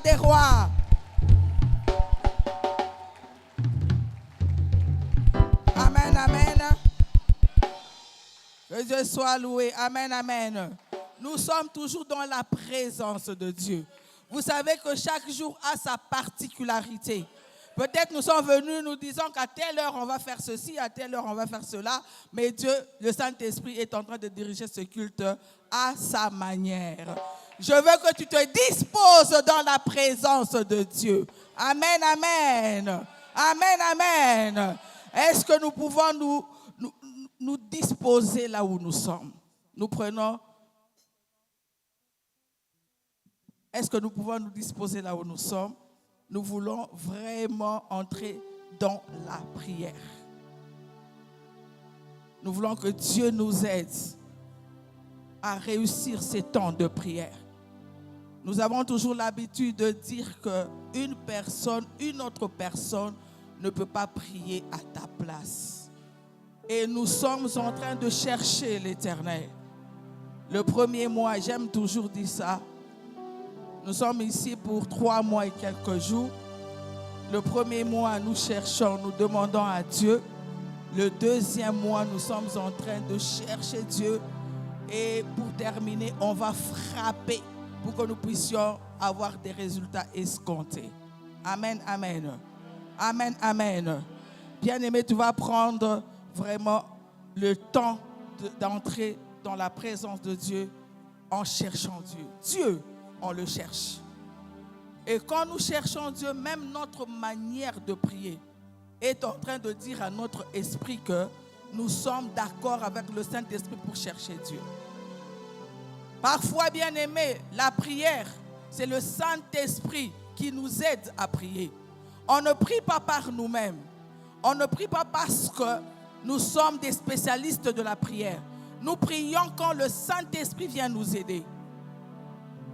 des rois. Amen, amen. Que Dieu soit loué. Amen, amen. Nous sommes toujours dans la présence de Dieu. Vous savez que chaque jour a sa particularité. Peut-être nous sommes venus nous disant qu'à telle heure on va faire ceci, à telle heure on va faire cela. Mais Dieu, le Saint-Esprit est en train de diriger ce culte à sa manière. Je veux que tu te disposes dans la présence de Dieu. Amen, amen. Amen, amen. Est-ce que nous pouvons nous disposer là où nous sommes? Nous prenons... Est-ce que nous pouvons nous disposer là où nous sommes? Nous voulons vraiment entrer dans la prière. Nous voulons que Dieu nous aide à réussir ces temps de prière. Nous avons toujours l'habitude de dire qu'une personne, une autre personne ne peut pas prier à ta place. Et nous sommes en train de chercher l'Éternel. Le premier mois, j'aime toujours dire ça. Nous sommes ici pour 3 mois et quelques jours. Le premier mois, nous cherchons, nous demandons à Dieu. Le deuxième mois, nous sommes en train de chercher Dieu. Et pour terminer, on va frapper pour que nous puissions avoir des résultats escomptés. Amen, amen. Amen, amen. Bien-aimé, tu vas prendre vraiment le temps d'entrer dans la présence de Dieu en cherchant Dieu. Dieu, on le cherche. Et quand nous cherchons Dieu, même notre manière de prier est en train de dire à notre esprit que nous sommes d'accord avec le Saint-Esprit pour chercher Dieu. Parfois, bien aimé, la prière, c'est le Saint-Esprit qui nous aide à prier. On ne prie pas par nous-mêmes. On ne prie pas parce que nous sommes des spécialistes de la prière. Nous prions quand le Saint-Esprit vient nous aider.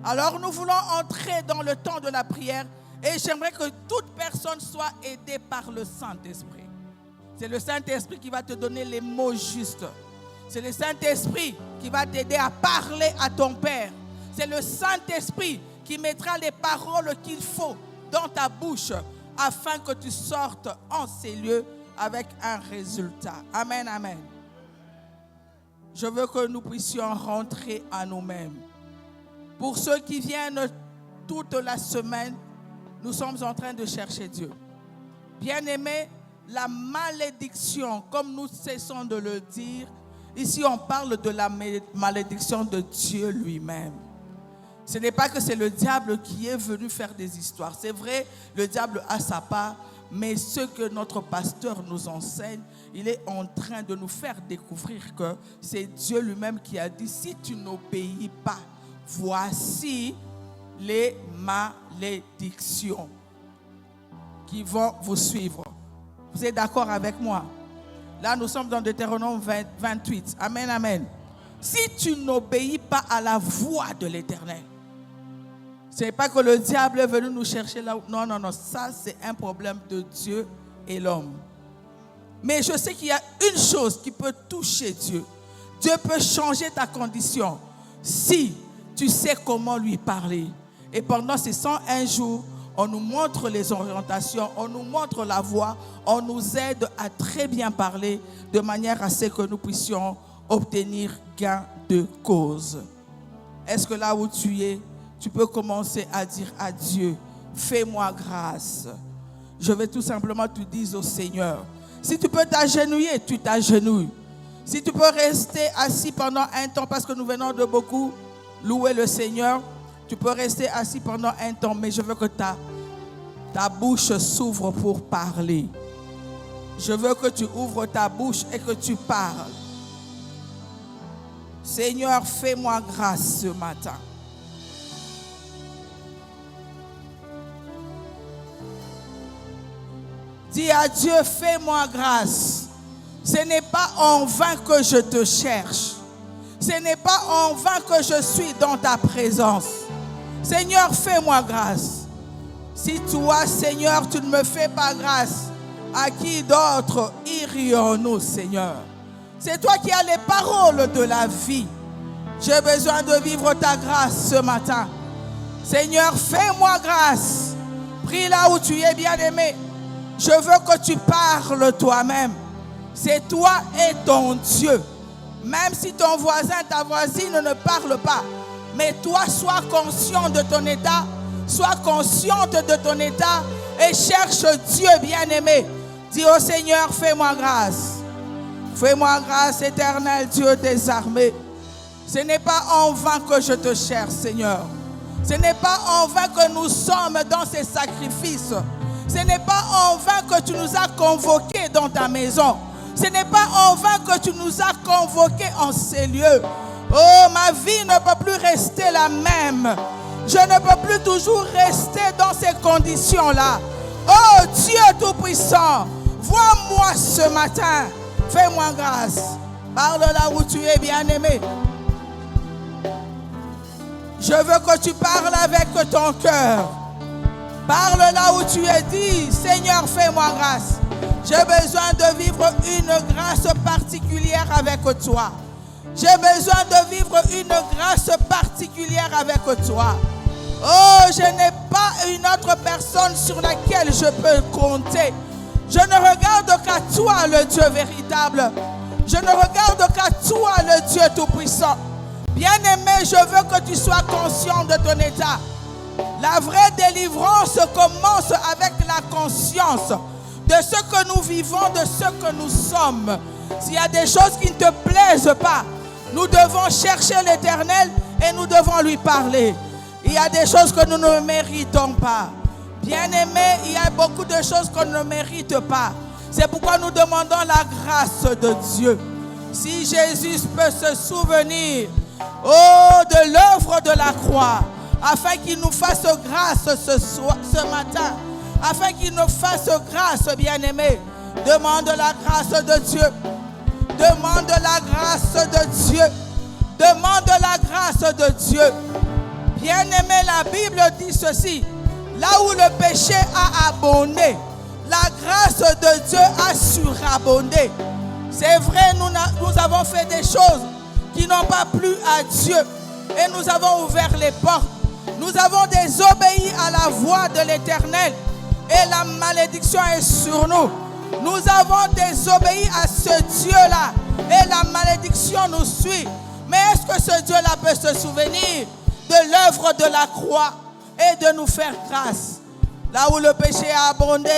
Alors nous voulons entrer dans le temps de la prière et j'aimerais que toute personne soit aidée par le Saint-Esprit. C'est le Saint-Esprit qui va te donner les mots justes. C'est le Saint-Esprit qui va t'aider à parler à ton Père. C'est le Saint-Esprit qui mettra les paroles qu'il faut dans ta bouche afin que tu sortes en ces lieux avec un résultat. Amen, amen. Je veux que nous puissions rentrer à nous-mêmes. Pour ceux qui viennent toute la semaine, nous sommes en train de chercher Dieu. Bien-aimés, la malédiction, comme nous cessons de le dire, ici on parle de la malédiction de Dieu lui-même. Ce n'est pas que c'est le diable qui est venu faire des histoires. C'est vrai, le diable a sa part, mais ce que notre pasteur nous enseigne, il est en train de nous faire découvrir que c'est Dieu lui-même qui a dit, si tu n'obéis pas, voici les malédictions qui vont vous suivre. Vous êtes d'accord avec moi? Là, nous sommes dans Deutéronome 28. Amen, amen. Si tu n'obéis pas à la voix de l'Éternel, ce n'est pas que le diable est venu nous chercher là. Non, non, non. Ça, c'est un problème de Dieu et l'homme. Mais je sais qu'il y a une chose qui peut toucher Dieu. Dieu peut changer ta condition si tu sais comment lui parler. Et pendant ces 101 jours, on nous montre les orientations, on nous montre la voie, on nous aide à très bien parler de manière à ce que nous puissions obtenir gain de cause. Est-ce que là où tu es, tu peux commencer à dire à Dieu, fais-moi grâce. Je vais tout simplement te dire au Seigneur. Si tu peux t'agenouiller, tu t'agenouilles. Si tu peux rester assis pendant un temps, parce que nous venons de beaucoup louer le Seigneur, tu peux rester assis pendant un temps, mais je veux que ta bouche s'ouvre pour parler. Je veux que tu ouvres ta bouche et que tu parles. Seigneur, fais-moi grâce ce matin. Dis à Dieu, fais-moi grâce. Ce n'est pas en vain que je te cherche. Ce n'est pas en vain que je suis dans ta présence. Seigneur, fais-moi grâce. Si toi, Seigneur, tu ne me fais pas grâce, à qui d'autre irions-nous, Seigneur? C'est toi qui as les paroles de la vie. J'ai besoin de vivre ta grâce ce matin. Seigneur, fais-moi grâce. Prie là où tu es, bien-aimé. Je veux que tu parles toi-même. C'est toi et ton Dieu. Même si ton voisin, ta voisine ne parle pas, mais toi, sois conscient de ton état, sois consciente de ton état et cherche Dieu, bien-aimé. Dis au Seigneur, fais-moi grâce. Fais-moi grâce, éternel Dieu des armées. Ce n'est pas en vain que je te cherche, Seigneur. Ce n'est pas en vain que nous sommes dans ces sacrifices. Ce n'est pas en vain que tu nous as convoqués dans ta maison. Ce n'est pas en vain que tu nous as convoqués en ces lieux. Oh, ma vie ne peut plus rester la même. Je ne peux plus toujours rester dans ces conditions-là. Oh, Dieu Tout-Puissant, vois-moi ce matin. Fais-moi grâce. Parle là où tu es, bien-aimé. Je veux que tu parles avec ton cœur. Parle là où tu es, dit, Seigneur, fais-moi grâce. J'ai besoin de vivre une grâce particulière avec toi. J'ai besoin de vivre une grâce particulière avec toi. Oh, je n'ai pas une autre personne sur laquelle je peux compter. Je ne regarde qu'à toi, le Dieu véritable. Je ne regarde qu'à toi, le Dieu Tout-Puissant. Bien-aimé, je veux que tu sois conscient de ton état. La vraie délivrance commence avec la conscience de ce que nous vivons, de ce que nous sommes. S'il y a des choses qui ne te plaisent pas, nous devons chercher l'Éternel et nous devons lui parler. Il y a des choses que nous ne méritons pas. Bien-aimés, il y a beaucoup de choses qu'on ne mérite pas. C'est pourquoi nous demandons la grâce de Dieu. Si Jésus peut se souvenir, oh, de l'œuvre de la croix, afin qu'il nous fasse grâce ce matin, afin qu'il nous fasse grâce, bien-aimés, demande la grâce de Dieu. Demande la grâce de Dieu. Demande la grâce de Dieu. Bien-aimé, la Bible dit ceci. Là où le péché a abondé, la grâce de Dieu a surabondé. C'est vrai, nous avons fait des choses qui n'ont pas plu à Dieu. Et nous avons ouvert les portes. Nous avons désobéi à la voix de l'Éternel. Et la malédiction est sur nous. Nous avons désobéi à ce Dieu-là. Et la malédiction nous suit. Mais est-ce que ce Dieu-là peut se souvenir de l'œuvre de la croix et de nous faire grâce? Là où le péché a abondé,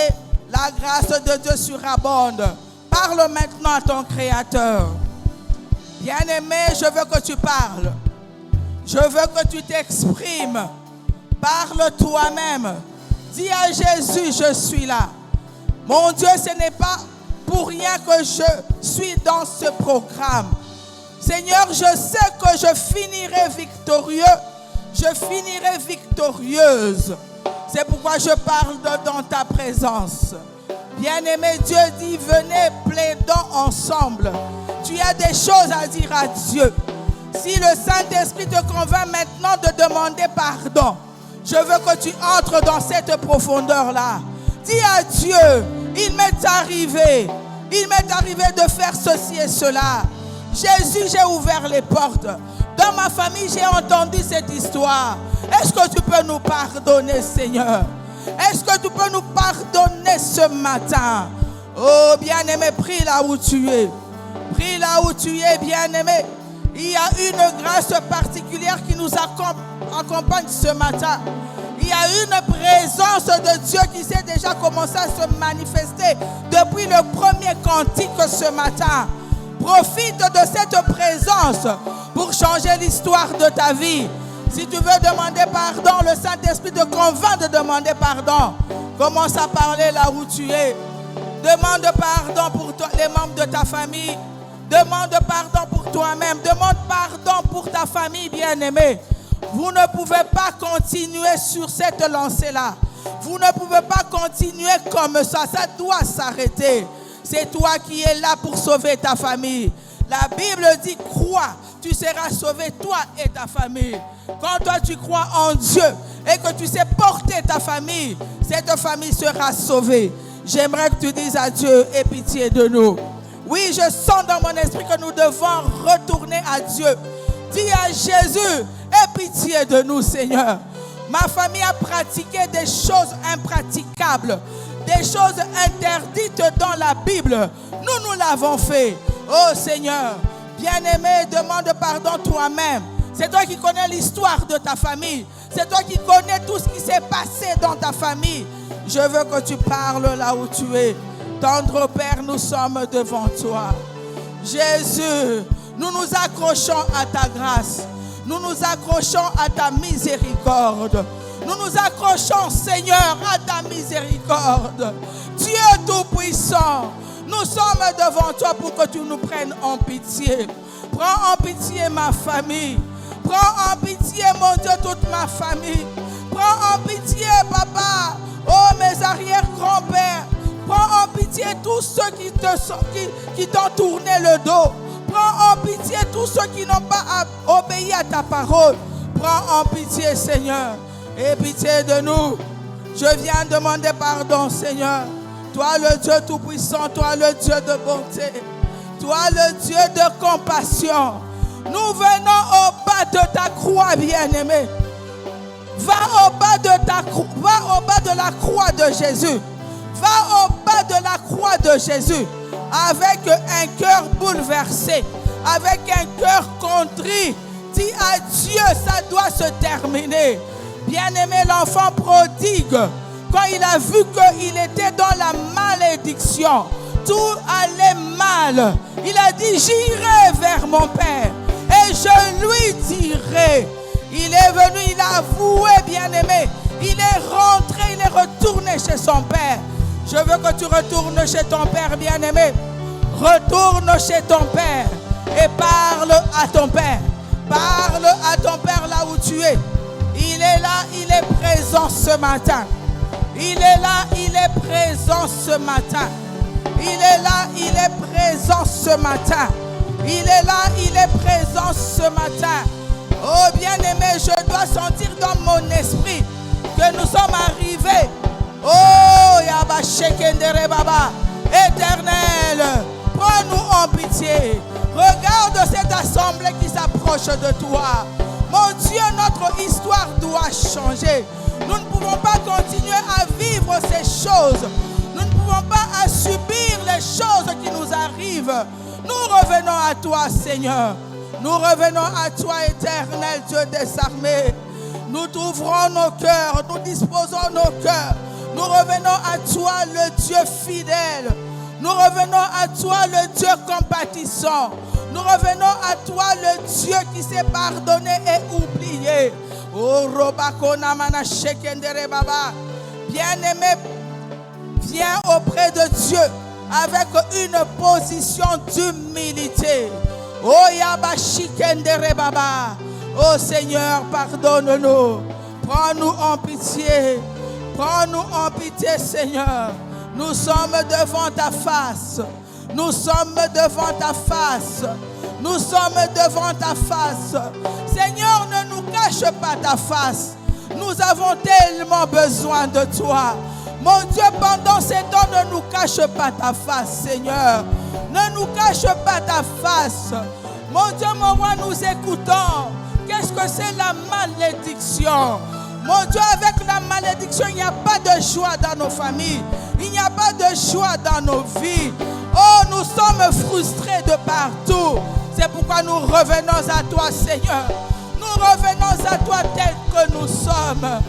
la grâce de Dieu surabonde. Parle maintenant à ton Créateur. Bien-aimé, je veux que tu parles. Je veux que tu t'exprimes. Parle toi-même. Dis à Jésus, je suis là. Mon Dieu, ce n'est pas pour rien que je suis dans ce programme. Seigneur, je sais que je finirai victorieux. Je finirai victorieuse. C'est pourquoi je parle dans ta présence. Bien-aimé, Dieu dit, venez plaidons ensemble. Tu as des choses à dire à Dieu. Si le Saint-Esprit te convainc maintenant de demander pardon, je veux que tu entres dans cette profondeur-là. Dis à Dieu, il m'est arrivé de faire ceci et cela. Jésus, j'ai ouvert les portes. Dans ma famille, j'ai entendu cette histoire. Est-ce que tu peux nous pardonner, Seigneur? Est-ce que tu peux nous pardonner ce matin? Oh, bien-aimé, prie là où tu es. Prie là où tu es, bien-aimé. Il y a une grâce particulière qui nous accompagne ce matin. Il y a une présence de Dieu qui s'est déjà commencé à se manifester depuis le premier cantique ce matin. Profite de cette présence pour changer l'histoire de ta vie. Si tu veux demander pardon, le Saint-Esprit te convainc de demander pardon. Commence à parler là où tu es. Demande pardon pour toi, les membres de ta famille. Demande pardon pour toi-même. Demande pardon pour ta famille bien-aimée. Vous ne pouvez pas continuer sur cette lancée-là. Vous ne pouvez pas continuer comme ça. Ça doit s'arrêter. C'est toi qui es là pour sauver ta famille. La Bible dit, crois, tu seras sauvé, toi et ta famille. Quand toi tu crois en Dieu et que tu sais porter ta famille, cette famille sera sauvée. J'aimerais que tu dises à Dieu, aie pitié de nous. Oui, je sens dans mon esprit que nous devons retourner à Dieu. Dis à Jésus, aie pitié de nous, Seigneur. Ma famille a pratiqué des choses impraticables, des choses interdites dans la Bible. Nous l'avons fait. Oh Seigneur, bien-aimé, demande pardon toi-même. C'est toi qui connais l'histoire de ta famille. C'est toi qui connais tout ce qui s'est passé dans ta famille. Je veux que tu parles là où tu es. Tendre Père, nous sommes devant toi. Jésus, nous nous accrochons à ta grâce. Nous nous accrochons à ta miséricorde. Nous nous accrochons, Seigneur, à ta miséricorde. Dieu Tout-Puissant, nous sommes devant toi pour que tu nous prennes en pitié. Prends en pitié ma famille. Prends en pitié, mon Dieu, toute ma famille. Prends en pitié, papa. Oh, mes arrière-grands-pères. Prends en pitié tous ceux qui t'ont tourné le dos. Prends en pitié tous ceux qui n'ont pas obéi à ta parole. Prends en pitié, Seigneur. Aie pitié de nous. Je viens demander pardon, Seigneur. Toi, le Dieu Tout-Puissant, toi, le Dieu de bonté. Toi, le Dieu de compassion. Nous venons au bas de ta croix, bien-aimé. Va au bas de la croix de Jésus. Va au bas de la croix de Jésus avec un cœur bouleversé, avec un cœur contrit. Dis à Dieu, ça doit se terminer. Bien-aimé, l'enfant prodigue, quand il a vu qu'il était dans la malédiction, tout allait mal. Il a dit, j'irai vers mon Père et je lui dirai. Il est venu, il a avoué, bien-aimé. Il est rentré, il est retourné chez son Père. Je veux que tu retournes chez ton Père, bien-aimé. Retourne chez ton Père et parle à ton Père. Parle à ton Père là où tu es. Il est là, il est présent ce matin. Il est là, il est présent ce matin. Il est là, il est présent ce matin. Il est là, il est présent ce matin. Oh bien-aimé, je dois sentir dans mon esprit que nous sommes arrivés. Oh Yaba Shekendere Baba, Éternel, prends-nous en pitié. Regarde cette assemblée qui s'approche de toi. Mon Dieu, notre histoire doit changer. Nous ne pouvons pas continuer à vivre ces choses. Nous ne pouvons pas subir les choses qui nous arrivent. Nous revenons à toi, Seigneur. Nous revenons à toi, éternel Dieu des armées. Nous t'ouvrons nos cœurs, nous disposons nos cœurs. Nous revenons à toi, le Dieu fidèle. Nous revenons à toi, le Dieu compatissant. Nous revenons à toi, le Dieu qui s'est pardonné et oublié. Oh, Robakona Manashekendere Baba. Bien-aimé, viens auprès de Dieu avec une position d'humilité. Oh, Yabashikendere Baba. Oh Seigneur, pardonne-nous. Prends-nous en pitié. Prends-nous en pitié, Seigneur. Nous sommes devant ta face. Nous sommes devant ta face. Nous sommes devant ta face. Seigneur, ne nous cache pas ta face. Nous avons tellement besoin de toi. Mon Dieu, pendant ces temps, ne nous cache pas ta face, Seigneur. Ne nous cache pas ta face. Mon Dieu, mon roi, nous écoutons. Qu'est-ce que c'est la malédiction? Mon Dieu, avec la malédiction, il n'y a pas de joie dans nos familles. Il n'y a pas de joie dans nos vies. Oh, nous sommes frustrés de partout. C'est pourquoi nous revenons à toi, Seigneur. Nous revenons à toi tel que nous sommes.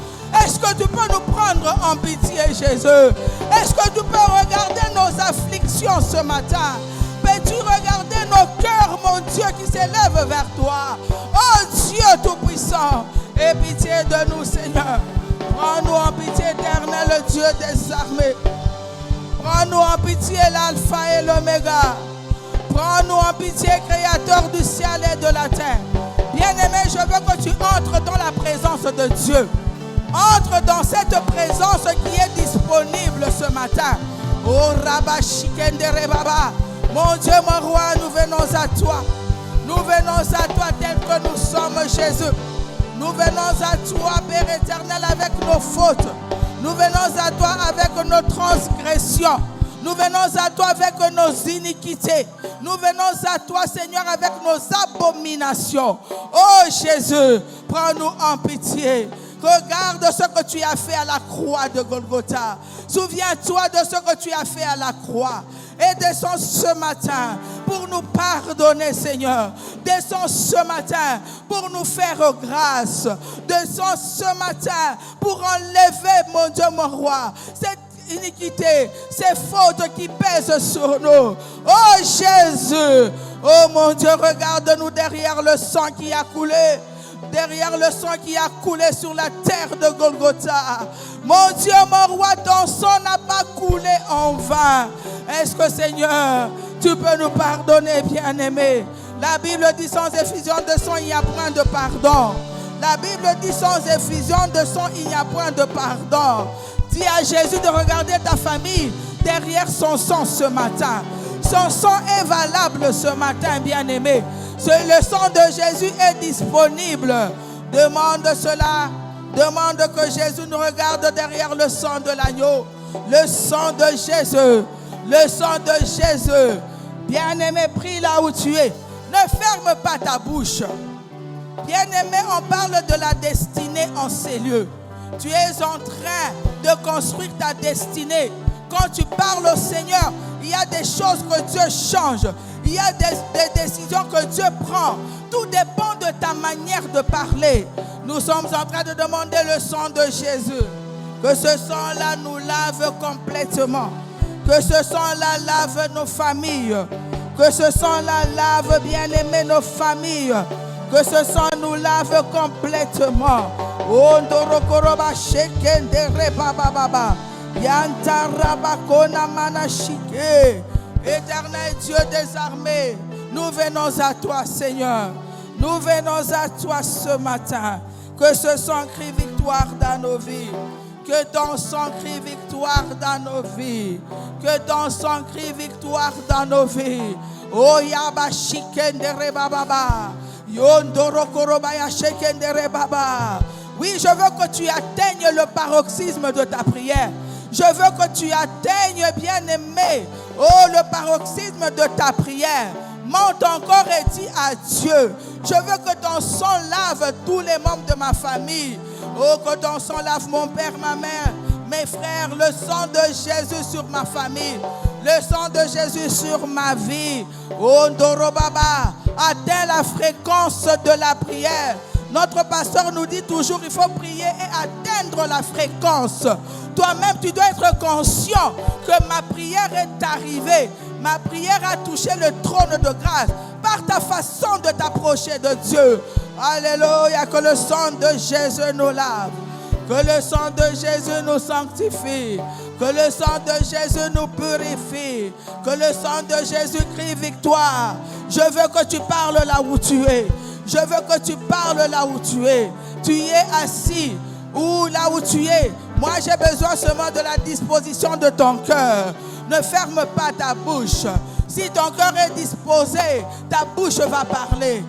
Est-ce que tu peux nous prendre en pitié, Jésus? Est-ce que tu peux regarder nos afflictions ce matin? Peux-tu regarder nos cœurs, mon Dieu, qui s'élèvent vers toi? Oh Dieu Tout-Puissant, aie pitié de nous, Seigneur. Prends-nous en pitié, éternel Dieu des armées. Prends-nous en pitié, l'alpha et l'oméga. Prends-nous en pitié, créateur du ciel et de la terre. Bien-aimé, je veux que tu entres dans la présence de Dieu. Entre dans cette présence qui est disponible ce matin. Oh Rabashikendere Baba. Mon Dieu, mon roi, nous venons à toi. Nous venons à toi tel que nous sommes, Jésus. Nous venons à toi, Père éternel, avec nos fautes. Nous venons à toi avec nos transgressions. Nous venons à toi avec nos iniquités. Nous venons à toi, Seigneur, avec nos abominations. Oh Jésus, prends-nous en pitié. Regarde ce que tu as fait à la croix de Golgotha. Souviens-toi de ce que tu as fait à la croix. Et descends ce matin pour nous pardonner, Seigneur. Descends ce matin pour nous faire grâce. Descends ce matin pour enlever, mon Dieu, mon roi, cette iniquité, ces fautes qui pèsent sur nous. Oh Jésus, oh mon Dieu, regarde-nous derrière le sang qui a coulé. Derrière le sang qui a coulé sur la terre de Golgotha. Mon Dieu, mon roi, ton sang n'a pas coulé en vain. Est-ce que, Seigneur, tu peux nous pardonner, bien-aimé? La Bible dit sans effusion de sang, il n'y a point de pardon. La Bible dit sans effusion de sang, il n'y a point de pardon. Dis à Jésus de regarder ta famille derrière son sang ce matin. Son sang est valable ce matin, bien-aimé. Le sang de Jésus est disponible. Demande cela. Demande que Jésus nous regarde derrière le sang de l'agneau. Le sang de Jésus. Le sang de Jésus. Bien-aimé, prie là où tu es. Ne ferme pas ta bouche. Bien-aimé, on parle de la destinée en ces lieux. Tu es en train de construire ta destinée. Quand tu parles au Seigneur, il y a des choses que Dieu change. Il y a des décisions que Dieu prend. Tout dépend de ta manière de parler. Nous sommes en train de demander le sang de Jésus. Que ce sang-là nous lave complètement. Que ce sang-là lave nos familles. Que ce sang-là lave, bien-aimé, nos familles. Que ce sang nous lave complètement. Ondorokoroba shekendere baba. Yantarabakona manashike. Éternel Dieu des armées, nous venons à toi, Seigneur. Nous venons à toi ce matin. Que ce sang crie victoire dans nos vies. Que ton sang crie victoire dans nos vies. Que ton sang crie victoire dans nos vies. Oh yaba shikendere baba. Yondoro korobaya shekendere baba. Oui, je veux que tu atteignes le paroxysme de ta prière. Je veux que tu atteignes, bien-aimé, le paroxysme de ta prière. Monte encore et dis à Dieu, je veux que ton sang lave tous les membres de ma famille. Oh, que ton sang lave mon père, ma mère, mes frères, le sang de Jésus sur ma famille, le sang de Jésus sur ma vie. Oh, Ndoro Baba, atteins la fréquence de la prière. Notre pasteur nous dit toujours, il faut prier et atteindre la fréquence. Toi-même, tu dois être conscient que ma prière est arrivée. Ma prière a touché le trône de grâce par ta façon de t'approcher de Dieu. Alléluia, que le sang de Jésus nous lave. Que le sang de Jésus nous sanctifie. Que le sang de Jésus nous purifie. Que le sang de Jésus crie victoire. Je veux que tu parles là où tu es. Je veux que tu parles là où tu es. Tu y es assis ou là où tu es. Moi, j'ai besoin seulement de la disposition de ton cœur. Ne ferme pas ta bouche. Si ton cœur est disposé, ta bouche va parler.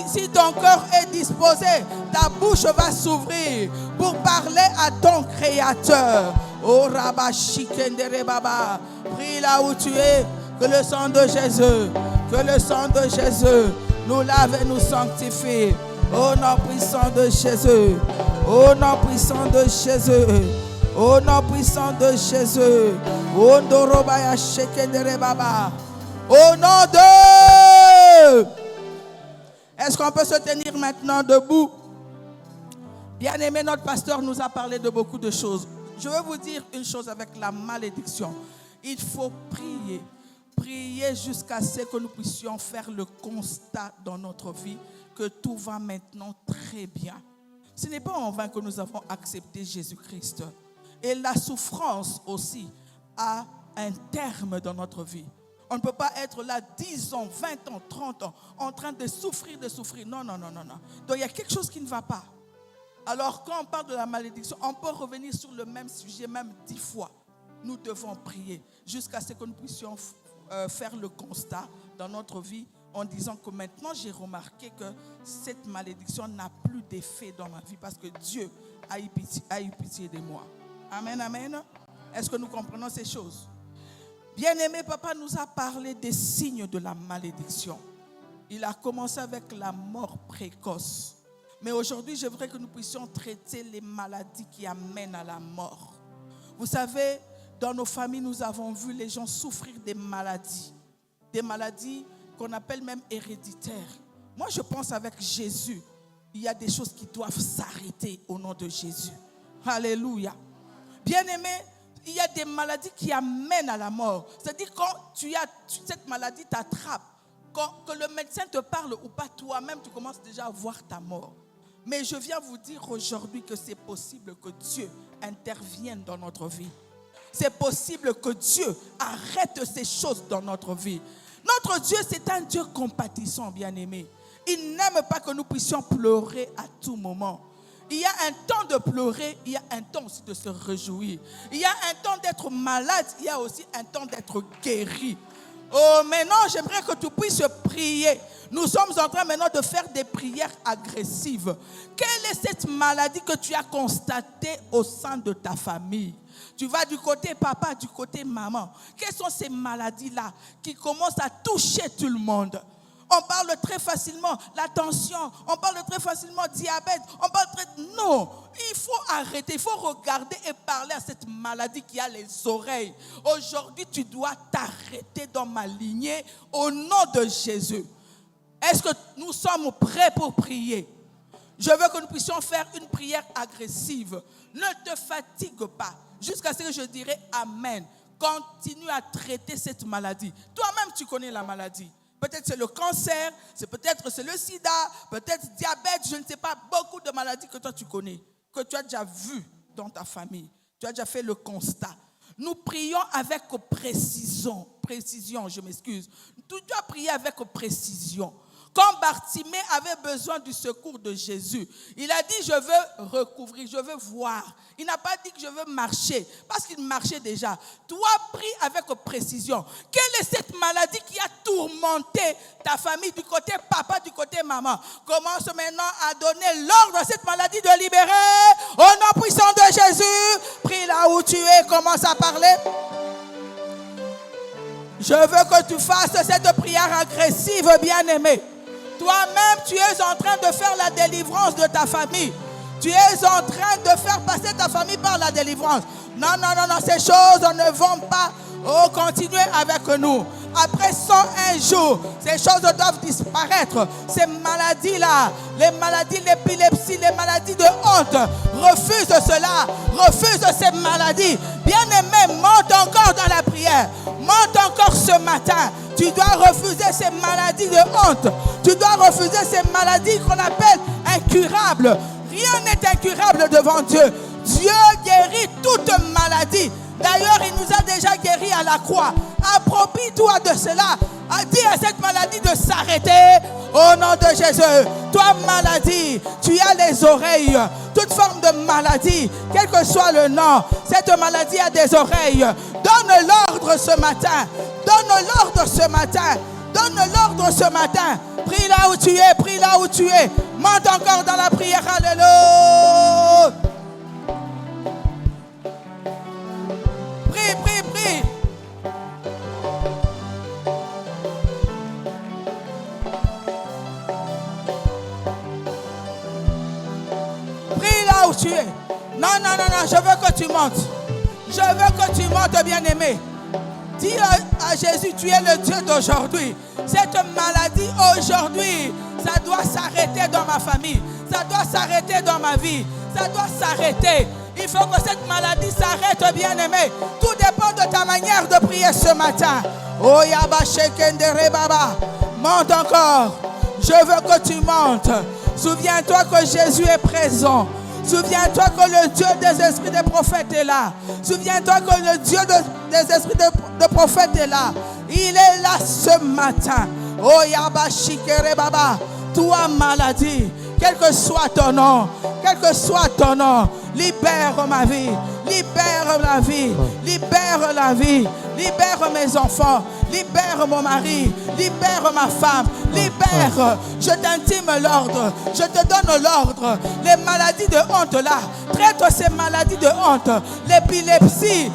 Si ton cœur est disposé, ta bouche va s'ouvrir pour parler à ton Créateur. Oh Rabba Shikendere Baba, prie là où tu es. Que le sang de Jésus, que le sang de Jésus nous lave et nous sanctifie. Au nom puissant de Jésus. Au nom puissant de Jésus. Au nom puissant de Jésus. Au nom de... Est-ce qu'on peut se tenir maintenant debout? Bien-aimé, notre pasteur nous a parlé de beaucoup de choses. Je veux vous dire une chose avec la malédiction. Il faut prier. Prier jusqu'à ce que nous puissions faire le constat dans notre vie que tout va maintenant très bien. Ce n'est pas en vain que nous avons accepté Jésus-Christ. Et la souffrance aussi a un terme dans notre vie. On ne peut pas être là 10 ans, 20 ans, 30 ans en train de souffrir. Non. Donc il y a quelque chose qui ne va pas. Alors quand on parle de la malédiction, on peut revenir sur le même sujet même 10 fois. Nous devons prier jusqu'à ce que nous puissions faire le constat dans notre vie en disant que maintenant j'ai remarqué que cette malédiction n'a plus d'effet dans ma vie parce que Dieu a eu pitié de moi. Amen, amen. Est-ce que nous comprenons ces choses? Bien-aimé, papa nous a parlé des signes de la malédiction. Il a commencé avec la mort précoce. Mais aujourd'hui, je voudrais que nous puissions traiter les maladies qui amènent à la mort. Vous savez, dans nos familles, nous avons vu les gens souffrir des maladies qu'on appelle même héréditaires. Moi, je pense avec Jésus, il y a des choses qui doivent s'arrêter au nom de Jésus. Alléluia. Bien-aimé, il y a des maladies qui amènent à la mort. C'est-à-dire quand cette maladie t'attrape, que le médecin te parle ou pas, toi-même, tu commences déjà à voir ta mort. Mais je viens vous dire aujourd'hui que c'est possible que Dieu intervienne dans notre vie. C'est possible que Dieu arrête ces choses dans notre vie. Notre Dieu, c'est un Dieu compatissant, bien-aimé. Il n'aime pas que nous puissions pleurer à tout moment. Il y a un temps de pleurer, il y a un temps aussi de se réjouir. Il y a un temps d'être malade, il y a aussi un temps d'être guéri. Oh, maintenant, j'aimerais que tu puisses prier. Nous sommes en train maintenant de faire des prières agressives. Quelle est cette maladie que tu as constatée au sein de ta famille? Tu vas du côté papa, du côté maman. Quelles sont ces maladies-là qui commencent à toucher tout le monde? On parle très facilement la tension, on parle très facilement diabète, Non, il faut arrêter, il faut regarder et parler à cette maladie qui a les oreilles. Aujourd'hui, tu dois t'arrêter dans ma lignée au nom de Jésus. Est-ce que nous sommes prêts pour prier? Je veux que nous puissions faire une prière agressive. Ne te fatigue pas jusqu'à ce que je dirai Amen. Continue à traiter cette maladie. Toi-même, tu connais la maladie. Peut-être c'est le cancer, peut-être c'est le sida, peut-être diabète, je ne sais pas, beaucoup de maladies que toi tu connais, que tu as déjà vues dans ta famille. Tu as déjà fait le constat. Nous prions avec précision, je m'excuse. Tu dois prier avec précision. Quand Bartimée avait besoin du secours de Jésus, il a dit, je veux recouvrir, je veux voir. Il n'a pas dit que je veux marcher, parce qu'il marchait déjà. Toi, prie avec précision. Quelle est cette maladie qui a tourmenté ta famille du côté papa, du côté maman? Commence maintenant à donner l'ordre à cette maladie de libérer. Au nom puissant de Jésus, prie là où tu es, commence à parler. Je veux que tu fasses cette prière agressive, bien-aimé. Toi-même, tu es en train de faire la délivrance de ta famille. Tu es en train de faire passer ta famille par la délivrance. Non, ces choses ne vont pas continuer avec nous. Après 101 jours, ces choses doivent disparaître. Ces maladies-là, les maladies, l'épilepsie, les maladies de honte, refuse cela, refuse ces maladies. Bien-aimé, monte encore dans la prière. Monte encore ce matin. Tu dois refuser ces maladies de honte. Tu dois refuser ces maladies qu'on appelle incurables. Rien n'est incurable devant Dieu. Dieu guérit toute maladie. D'ailleurs, il nous a déjà guéris à la croix. Approprie-toi de cela. Dis à cette maladie de s'arrêter au nom de Jésus. Toi, maladie, tu as les oreilles. Toute forme de maladie, quel que soit le nom, cette maladie a des oreilles. Donne l'ordre ce matin. Donne l'ordre ce matin. Donne l'ordre ce matin. Prie là où tu es, prie là où tu es. Monte encore dans la prière. Alléluia. Prie, prie, prie. Prie là où tu es. Non, je veux que tu montes. Je veux que tu montes, bien-aimé. Dis à Jésus, tu es le Dieu d'aujourd'hui. Cette maladie aujourd'hui, ça doit s'arrêter dans ma famille. Ça doit s'arrêter dans ma vie. Ça doit s'arrêter. Il faut que cette maladie s'arrête, bien-aimé. Tout dépend de ta manière de prier ce matin. Oh Yaba Shekendere Baba. Monte encore. Je veux que tu montes. Souviens-toi que Jésus est présent. Souviens-toi que le Dieu des esprits des prophètes est là. Souviens-toi que le Dieu des esprits des prophètes est là. Il est là ce matin. Oh Yaba Shikere Baba. Toi maladie, quel que soit ton nom, libère ma vie, libère la vie, libère la vie, libère mes enfants, libère mon mari, libère ma femme, libère. Je t'intime l'ordre, je te donne l'ordre. Les maladies de honte là, traite ces maladies de honte, l'épilepsie,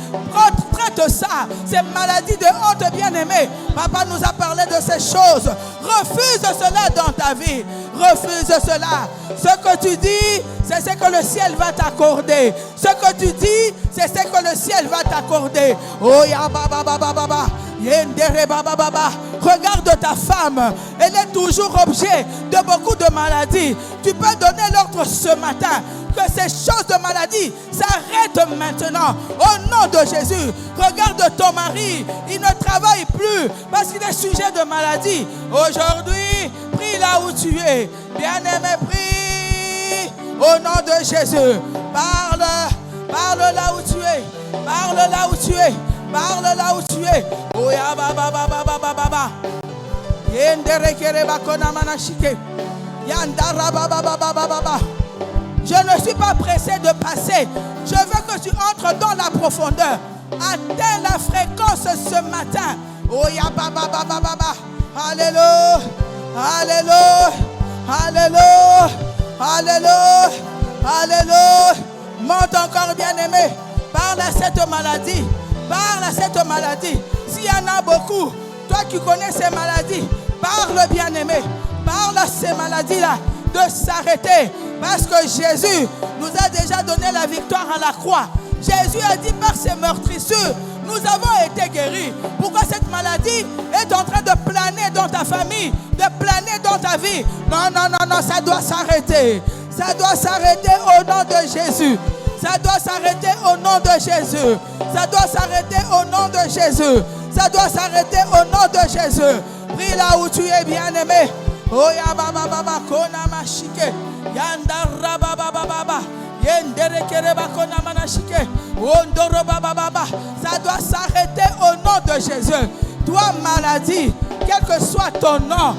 traite ça, ces maladies de honte, bien-aimé. Papa nous a parlé de ces choses. Refuse cela dans ta vie. Refuse cela. Ce que tu dis, c'est ce que le ciel va t'accorder. Ce que tu dis, c'est ce que le ciel va t'accorder. Oh ya baba baba baba. Yendere baba baba. Regarde ta femme. Elle est toujours objet de beaucoup de maladies. Tu peux donner l'ordre ce matin que ces choses de maladie s'arrêtent maintenant au nom de Jésus. Regarde ton mari, il ne travaille plus parce qu'il est sujet de maladie. Aujourd'hui, prie là où tu es. Bien-aimé, prie au nom de Jésus. Parle là où tu es. Parle là où tu es. Parle là où tu es. Oh ya baba baba baba baba. Yendere kere bakona manashike. Yandara baba baba baba. Je ne suis pas pressé de passer. Je veux que tu entres dans la profondeur. Atteins la fréquence ce matin. Oh ya baba baba baba. Alléluia. Alléluia. Alléluia. Alléluia. Alléluia. Monte encore, bien-aimé. Parle à cette maladie. Parle à cette maladie. S'il y en a beaucoup, toi qui connais ces maladies, parle, bien-aimé. Parle à ces maladies-là de s'arrêter. Parce que Jésus nous a déjà donné la victoire à la croix. Jésus a dit par ses meurtrissures, nous avons été guéris. Pourquoi cette maladie est en train de planer dans ta famille, de planer dans ta vie? Non, non, non, non, ça doit s'arrêter. Ça doit s'arrêter au nom de Jésus. Ça doit s'arrêter au nom de Jésus. Ça doit s'arrêter au nom de Jésus. Ça doit s'arrêter au nom de Jésus. Prie là où tu es, bien-aimé. Oh ya baba baba kona mashike. Yandara baba baba. Yendere kere bakona manashike. Ondoro baba baba. Ça doit s'arrêter au nom de Jésus. Toi, maladie, quel que soit ton nom,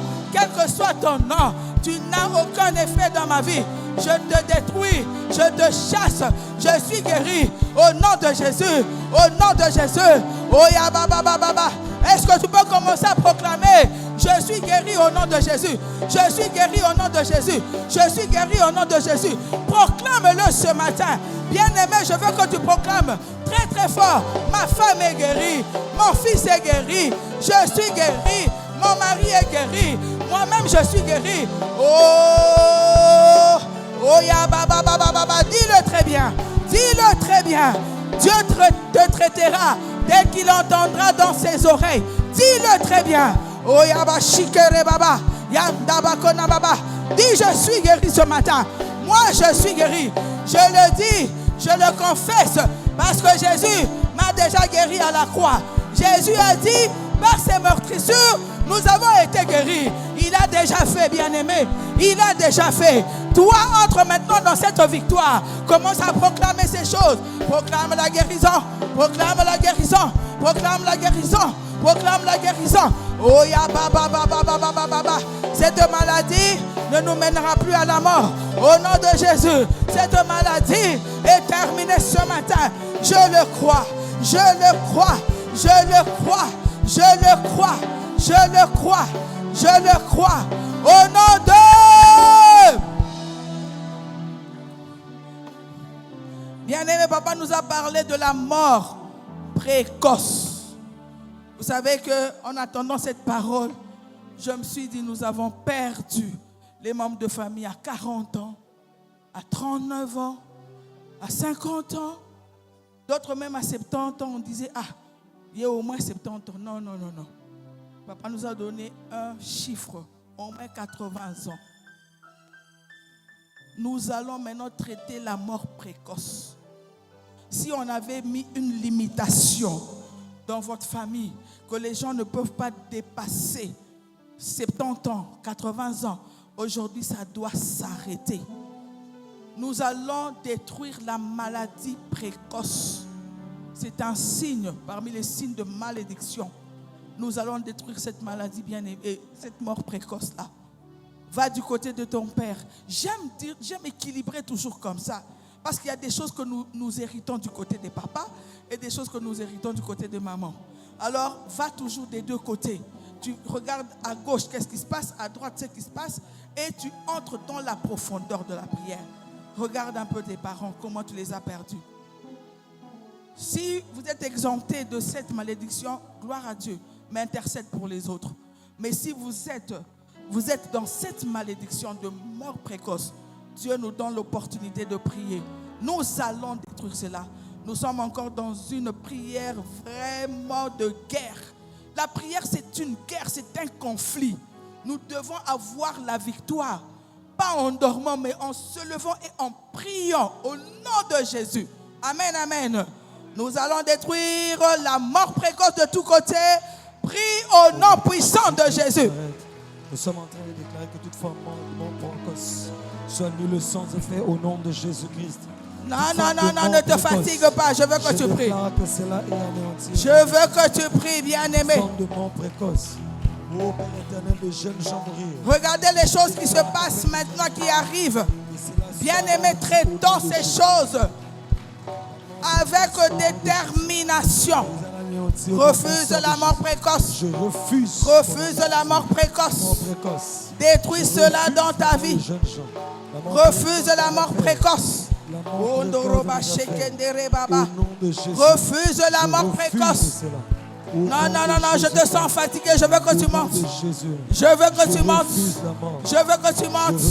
tu n'as aucun effet dans ma vie. Je te détruis, je te chasse, je suis guéri au nom de Jésus, au nom de Jésus. Oh ya baba baba. Est-ce que tu peux commencer à proclamer: je suis guéri au nom de Jésus. Je suis guéri au nom de Jésus. Je suis guéri au nom de Jésus. Proclame-le ce matin. Bien-aimé, je veux que tu proclames très très fort: ma femme est guérie, mon fils est guéri, je suis guéri, mon mari est guéri, moi-même je suis guéri. Oh, oh ya baba baba baba. Dis-le très bien. Dis-le très bien. Dieu te traitera dès qu'il entendra dans ses oreilles. Dis-le très bien. Oh yaba shikere baba. Yandaba kona baba. Dis: je suis guéri ce matin. Moi je suis guéri. Je le dis, je le confesse, parce que Jésus m'a déjà guéri à la croix. Jésus a dit: par ses meurtrissures, nous avons été guéris. Il a déjà fait, bien-aimé. Il a déjà fait. Toi, entre maintenant dans cette victoire. Commence à proclamer ces choses. Proclame la guérison. Proclame la guérison. Proclame la guérison. Proclame la guérison. Oh ya baba baba baba baba. Cette maladie ne nous mènera plus à la mort. Au nom de Jésus, cette maladie est terminée ce matin. Je le crois. Je le crois. Je le crois. Je le crois. Je le crois. Je le crois. Au nom de... Bien-aimé, papa nous a parlé de la mort précoce. Vous savez qu'en attendant cette parole, je me suis dit: nous avons perdu les membres de famille à 40 ans, à 39 ans, à 50 ans, d'autres même à 70 ans. On disait: ah, il y a au moins 70 ans. Non, non, non, non. Papa nous a donné un chiffre, au moins 80 ans. Nous allons maintenant traiter la mort précoce. Si on avait mis une limitation dans votre famille, que les gens ne peuvent pas dépasser 70 ans, 80 ans, aujourd'hui ça doit s'arrêter. Nous allons détruire la maladie précoce. C'est un signe parmi les signes de malédiction. Nous allons détruire cette maladie bien-aimée, cette mort précoce-là. Va du côté de ton père. J'aime équilibrer toujours comme ça. Parce qu'il y a des choses que nous héritons du côté des papas et des choses que nous héritons du côté de maman. alors va toujours des deux côtés. Tu regardes à gauche qu'est-ce qui se passe, à droite ce qui se passe, et tu entres dans la profondeur de la prière. Regarde un peu tes parents, comment tu les as perdus. Si vous êtes exempté de cette malédiction, gloire à Dieu, mais intercède pour les autres. Mais si vous êtes dans cette malédiction de mort précoce, Dieu nous donne l'opportunité de prier. Nous allons détruire cela. Nous sommes encore dans une prière vraiment de guerre. La prière, c'est une guerre, c'est un conflit. Nous devons avoir la victoire. Pas en dormant, mais en se levant et en priant au nom de Jésus. Amen, amen. Nous allons détruire la mort précoce de tous côtés. Prie au nom puissant de Jésus. Nous sommes en train de déclarer que toute forme de mort précoce soit nulle sans effet au nom de Jésus-Christ. Non, ne te fatigue pas. Je veux que tu pries. Je veux que tu pries, bien-aimé. Forme de mort précoce. Oh Père éternel, de jeunes gens mourir. Regardez les choses qui se passent maintenant, qui arrivent. Bien-aimé, traitons ces choses avec détermination. Refuse la mort précoce. Je refuse. Refuse la mort précoce. Détruis cela dans ta vie. Refuse la mort précoce. Refuse la mort précoce. Non, je te sens fatigué. Je veux que tu montes. Je veux que tu montes. Je veux que tu montes.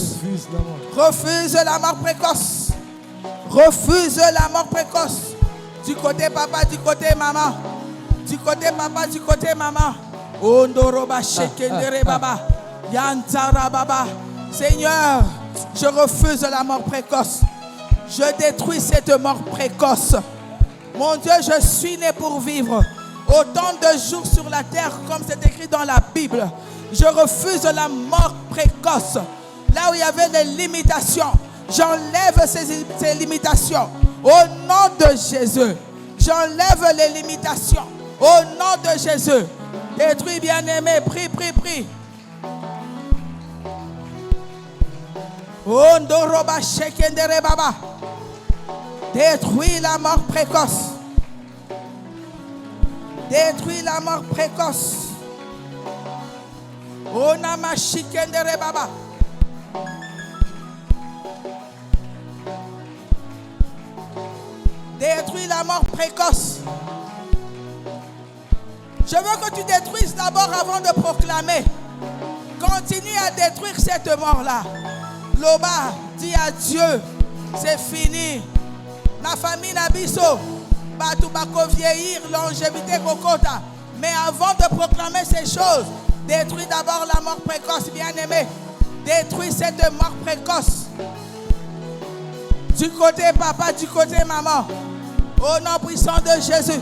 Refuse la mort précoce. Refuse la mort précoce. Du côté papa, du côté maman. Du côté papa, du côté maman. Ondoroba shekendere baba. Yantara baba. Seigneur, je refuse la mort précoce. Je détruis cette mort précoce. Mon Dieu, je suis né pour vivre autant de jours sur la terre comme c'est écrit dans la Bible. Je refuse la mort précoce. Là où il y avait des limitations, j'enlève ces limitations. Au nom de Jésus, j'enlève les limitations. Au nom de Jésus, détruis bien-aimé, prie, prie, prie. Ondoroba shekendere baba. Détruis la mort précoce. Détruis la mort précoce. Onama shikendere baba. Détruis la mort précoce. Je veux que tu détruises d'abord avant de proclamer. Continue à détruire cette mort-là. Loba, dis à Dieu, c'est fini. La famille Nabiso, Batou Bako vieillir, longévité Kokota. Mais avant de proclamer ces choses, détruis d'abord la mort précoce, bien-aimé. Détruis cette mort précoce. Du côté papa, du côté maman. Au nom puissant de Jésus.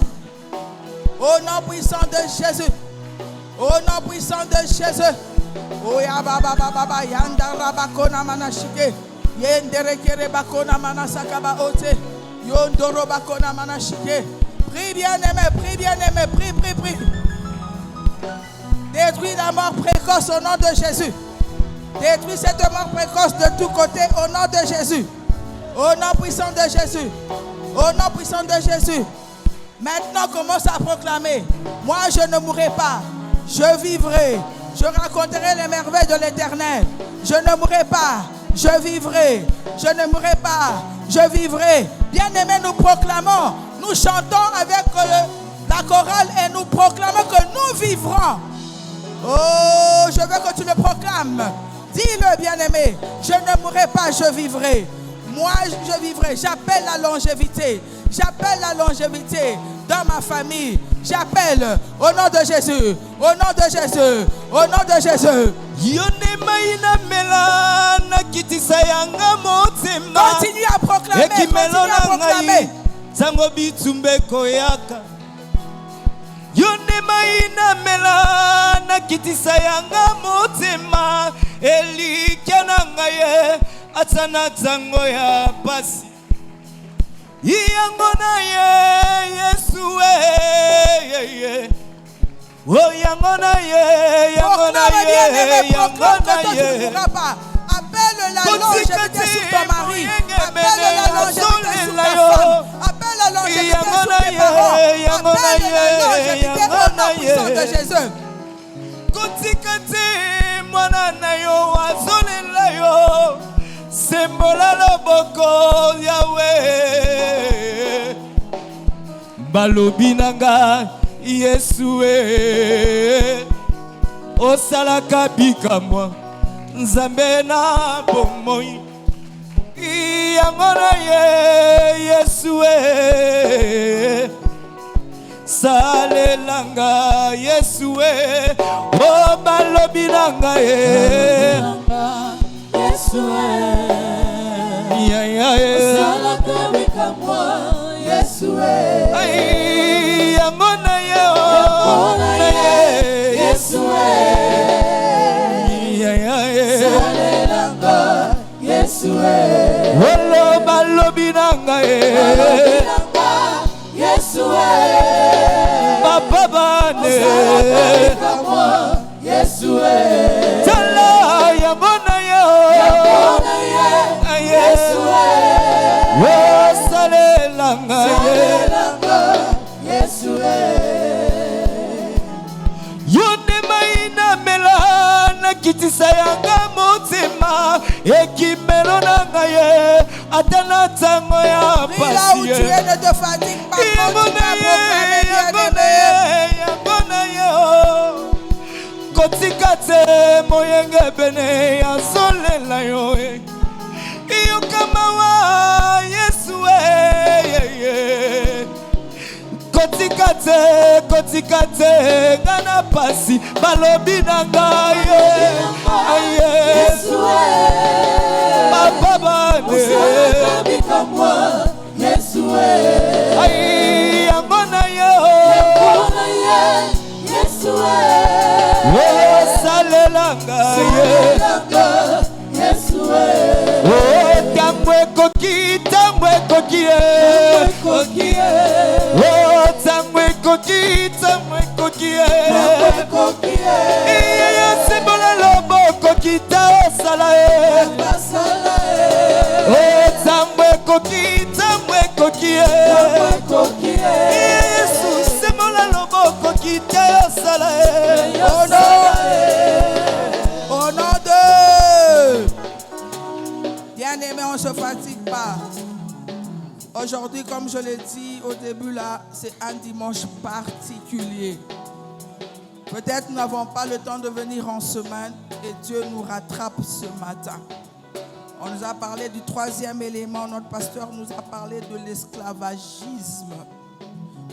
Au nom puissant de Jésus. Au nom puissant de Jésus. Oya baba baba yanda rabakona manashike. Yendere kere bakona manasakaba ote. Yondoro bakona manashike. Prie bien-aimé, prie bien-aimé, prie, prie, prie. Détruis la mort précoce au nom de Jésus. Détruis cette mort précoce de tous côtés au nom de Jésus. Au nom puissant de Jésus. Au nom puissant de Jésus. Maintenant, commence à proclamer. Moi, je ne mourrai pas. Je vivrai. Je raconterai les merveilles de l'Éternel. Je ne mourrai pas. Je vivrai. Je ne mourrai pas. Je vivrai. Bien-aimés, nous proclamons. Nous chantons avec la chorale et nous proclamons que nous vivrons. Oh, je veux que tu le proclames. Dis-le, bien-aimé. Je ne mourrai pas, je vivrai. Moi, je vivrai. J'appelle la longévité. J'appelle la longévité dans ma famille. J'appelle au nom de Jésus. Au nom de Jésus. Au nom de Jésus. Continue à proclamer. Continue à proclamer. Yone maina mela na kitisa yanga motema eli kenanga ye atana zango ya pasi yango na ye Yesu ye oh yango na ye appelle la longévité sur ton mari. Appelle la longévité sur ta femme. Appelle la longévité sur tes parents. Père de l'agneau, je libère au nom puissant de Jésus. Kotika te mwana na yo azolela yo sembola loboko yawe balobi nanga Yesu osalaka bikamwa nzambe na bomoi yango na Yesu salelanga Yesu o balobi nanga Yesu salaka bikamwa Yesu ai yango na Yesu salelanga Yesu wolo balobi nanga Yesu papa bane Yesu tala yango na Yesu salelanga Yesu yonde maina mela na kitisa yanga motema ekimelo nanga ye atana tango ya Prie là où tu es, ne te fatigue pas. kotika te moyenge bene ya solela yo iyokamawa Yesu kotika te ngana pasi balobi na ngai Yesu papa bane Yesu yango na yo Yesu salelanga Yesu tango ekoki tango ekoki sembola loboko kita osala tango ekoki Yesu sembola loboko kita osala Au nom de bien-aimé, on ne se fatigue pas. Aujourd'hui, comme je l'ai dit au début là, c'est un dimanche particulier. Peut-être nous n'avons pas le temps de venir en semaine et Dieu nous rattrape ce matin. On nous a parlé du troisième élément, notre pasteur nous a parlé de l'esclavagisme,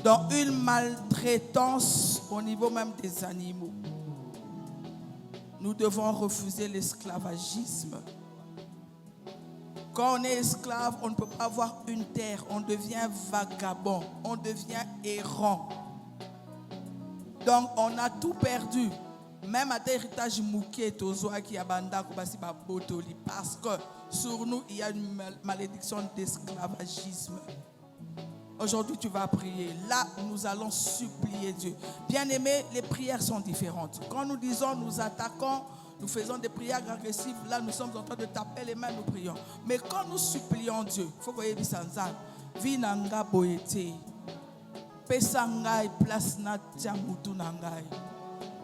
dans une maltraitance au niveau même des animaux. Nous devons refuser l'esclavagisme. Quand on est esclave, on ne peut pas avoir une terre, on devient vagabond, on devient errant. Donc on a tout perdu. Même à l'héritage mouké, qui a parce que sur nous, il y a une malédiction d'esclavagisme. Aujourd'hui, tu vas prier. Là, nous allons supplier Dieu. Bien-aimés, les prières sont différentes. Quand nous disons, nous attaquons, nous faisons des prières agressives. Là, nous sommes en train de taper les mains, nous prions. Mais quand nous supplions Dieu, il faut que vous ayez dit ça. Vinanga boyete. Pesangai place na tiamutu nangai.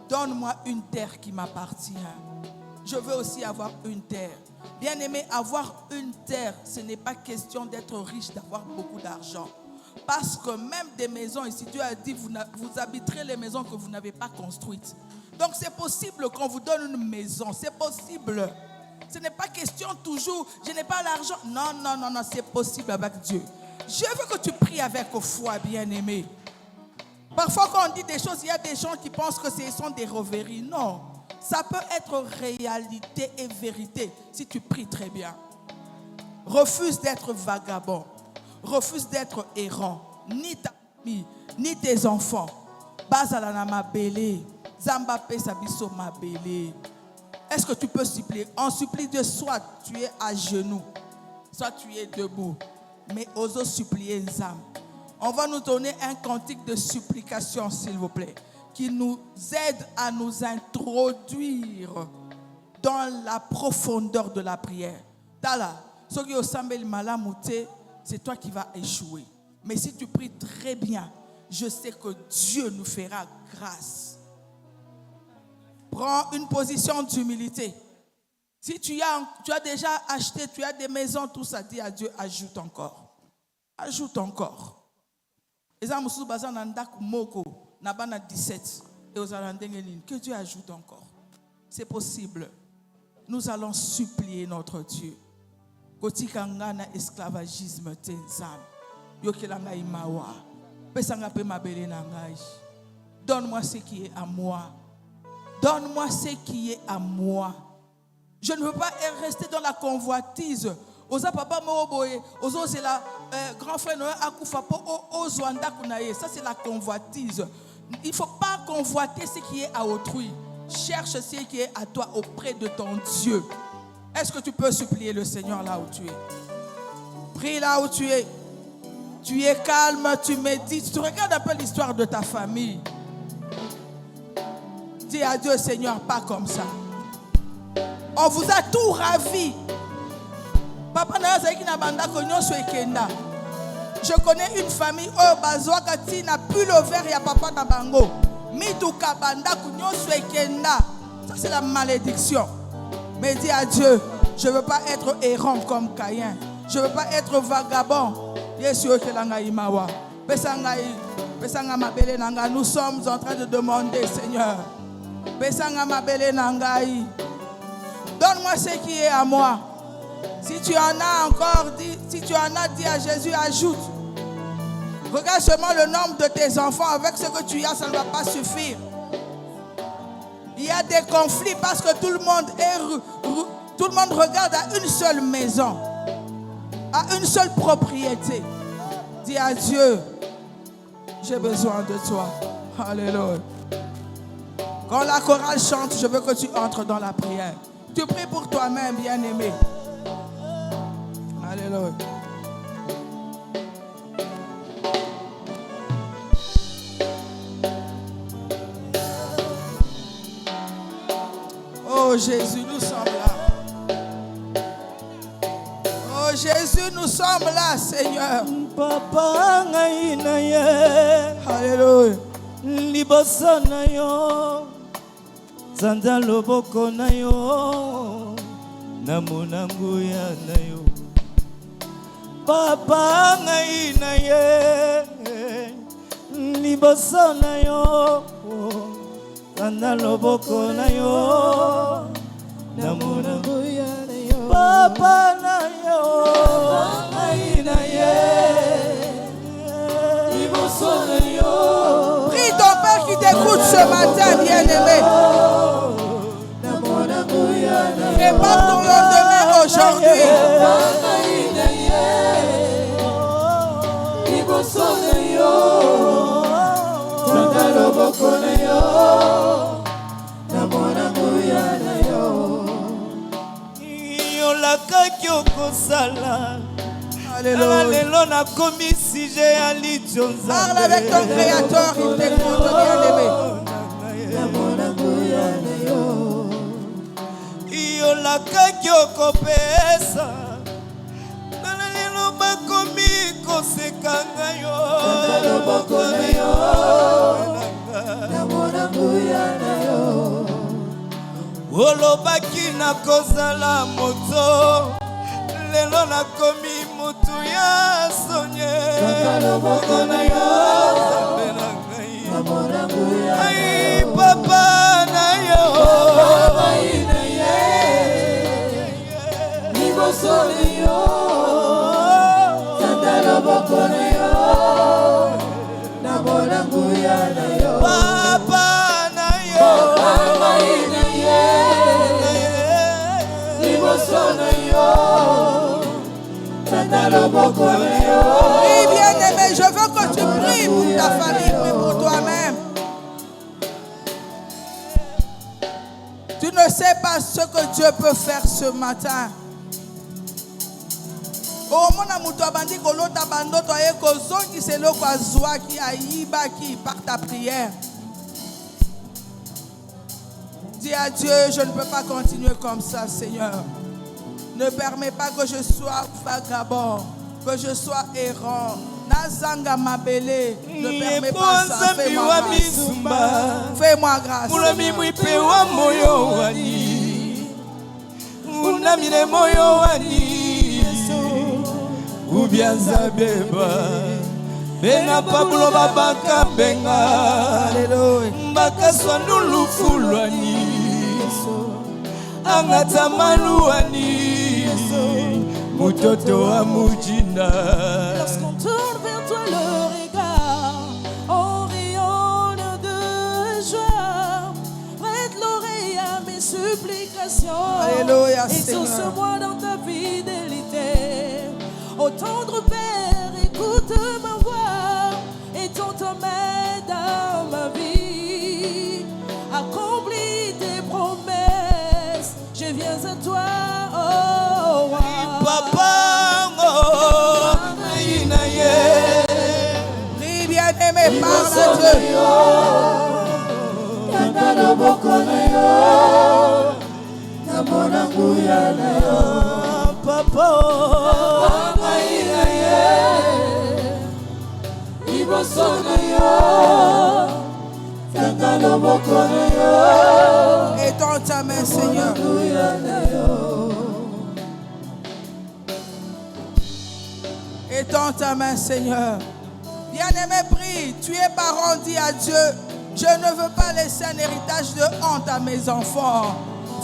Donne-moi une terre qui m'appartient. Je veux aussi avoir une terre. Bien-aimé, avoir une terre, ce n'est pas question d'être riche, d'avoir beaucoup d'argent. Parce que même des maisons, ici Dieu a dit, vous habiterez les maisons que vous n'avez pas construites. Donc c'est possible qu'on vous donne une maison, c'est possible. Ce n'est pas question toujours, je n'ai pas l'argent. Non, c'est possible avec Dieu. Je veux que tu pries avec foi, bien-aimé. Parfois quand on dit des choses, il y a des gens qui pensent que ce sont des rêveries. Non, ça peut être réalité et vérité si tu pries très bien. Refuse d'être vagabond. Refuse d'être errant. Ni ta famille, ni tes enfants. Bazalana ma belé. Zamba pesa biso ma belé. Est-ce que tu peux supplier? On supplie Dieu, soit tu es à genoux, soit tu es debout. Mais ose supplier Nzam. On va nous donner un cantique de supplication, s'il vous plaît, qui nous aide à nous introduire dans la profondeur de la prière. Tala, ce qui est au Sambel Malamouté, c'est toi qui vas échouer. Mais si tu pries très bien, je sais que Dieu nous fera grâce. Prends une position d'humilité. Si tu as déjà acheté, tu as des maisons, tout ça, dis à Dieu, ajoute encore. Ajoute encore. Que Dieu ajoute encore. C'est possible. Nous allons supplier notre Dieu. Kotikangana esclavagisme tenzam. Yokelanga imawa. Pesanga pe mabele nangai. Donne-moi ce qui est à moi. Donne-moi ce qui est à moi. Je ne veux pas rester dans la convoitise. Oza papa moboye, ozo c'est la grand frère Noël akufa po ozwanda kunaye. Ça c'est la convoitise. Il ne faut pas convoiter ce qui est à autrui. Cherche ce qui est à toi auprès de ton Dieu. Est-ce que tu peux supplier le Seigneur là où tu es? Prie là où tu es. Tu es calme, tu médites, tu regardes un peu l'histoire de ta famille. Dis à Dieu, Seigneur, pas comme ça. On vous a tout ravi. Papa je connais une famille où Bazouakati n'a plus le verre, il y a papa Nabango. Ça c'est la malédiction. Mais dis à Dieu, je ne veux pas être errant comme Caïn. Je ne veux pas être vagabond. Nous sommes en train de demander, Seigneur. Donne-moi ce qui est à moi. Si tu en as encore, si tu en as dit à Jésus, ajoute. Regarde seulement le nombre de tes enfants. Avec ce que tu as, ça ne va pas suffire. Il y a des conflits parce que tout le monde regarde à une seule maison, à une seule propriété. Dis à Dieu, j'ai besoin de toi. Alléluia. Quand la chorale chante, je veux que tu entres dans la prière. Tu pries pour toi-même, bien-aimé. Alléluia. Oh Jésus, nous sommes là. Oh Jésus, nous sommes là, Seigneur. Papa ngai na ye. Alléluia. Liboso na yo. Zanda loboko na yo. Namona nguya na yo. Papa ngai na ye. Liboso na yo. Zanda loboko na yo. Namona nguya na yo. Papa na yo. Ngai na ye. Liboso na yo. Prie ton Père qui t'écoute ce matin, bien-aimé. Prépare ton lendemain aujourd'hui. Yolakaki okosala. Alléluia. Parle avec ton Créateur, il t'écoute, bien-aimé. Yolakaki okopesa. Nalelo bakomi koseka ngayo. Olobaki na kozala moto. Lelo nakomi mutu ya sonye. Ay papa na yo. Papa na Oui, bien-aimé, je veux que tu pries pour ta famille, prie pour toi-même. Tu ne sais pas ce que Dieu peut faire ce matin. Oh mon amour, toi bandit kolota bando toi e kozongi selo kwa zwa ki aiba ki par ta prière. Dis à Dieu, je ne peux pas continuer comme ça, Seigneur. Ne permets pas que je sois vagabond, que je sois errant. Nazanga Mabele. Ne permets pas ça. Fais-moi grâce. Fais-moi grâce. Mulami mwipe wa moyo wani unamile moyo wani ubyanza beba bena Pablo babaka benga mbaka swanulu fulwani angata maluani mutoto wa mujina. Lorsqu'on tourne vers toi le regard, on rayonne de joie. Prête l'oreille à mes supplications. Alléluia, exauce-moi dans ta fidélité. Ô tendre Père, écoute ma voix et tends ta main dans ma vie. Accomplis tes promesses, je viens à toi, oh roi. Papa, oh, inaye. Prie, bien-aimé, parle à Dieu. Étends ta main, Seigneur. Étends ta main, Seigneur. Bien-aimé, prie. Tu es parent, dis à Dieu, je ne veux pas laisser un héritage de honte à mes enfants.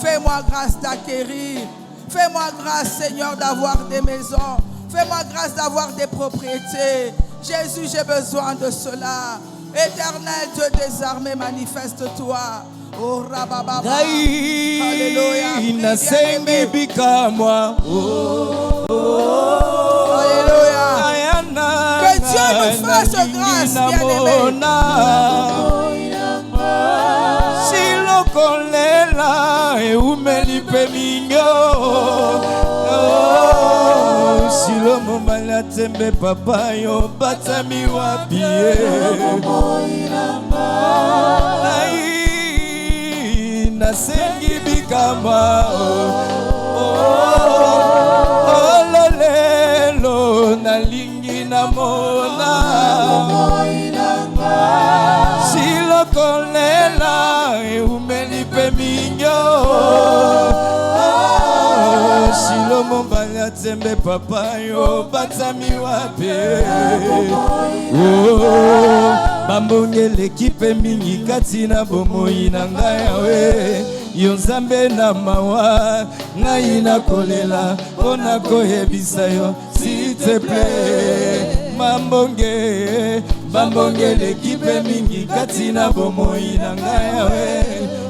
Fais-moi grâce d'acquérir. Fais-moi grâce, Seigneur, d'avoir des maisons. Fais-moi grâce d'avoir des propriétés. Jésus, j'ai besoin de cela. Éternel Dieu des armées, manifeste-toi. Oh, Rabababa. Alléluia. Nasengi bikamwa. Alléluia. Que Dieu nous fasse grâce, bien-aimé. Silokolela eumelipe minyo. Silo mombala tembe papa yo batami wapie. Nasengi bikama. Ololelo nalingi namona. Silokolela eumelipe minyo. Silo mombala tembe papa yo batami wape. Bambongele kipe mingi kati na bomoi na ngai yawe. Yo Nzambe na mawa ngai na kolela ona koyebisa yo s'il te plaît. Bambongele kipe mingi kati na bomoi na ngai yawe.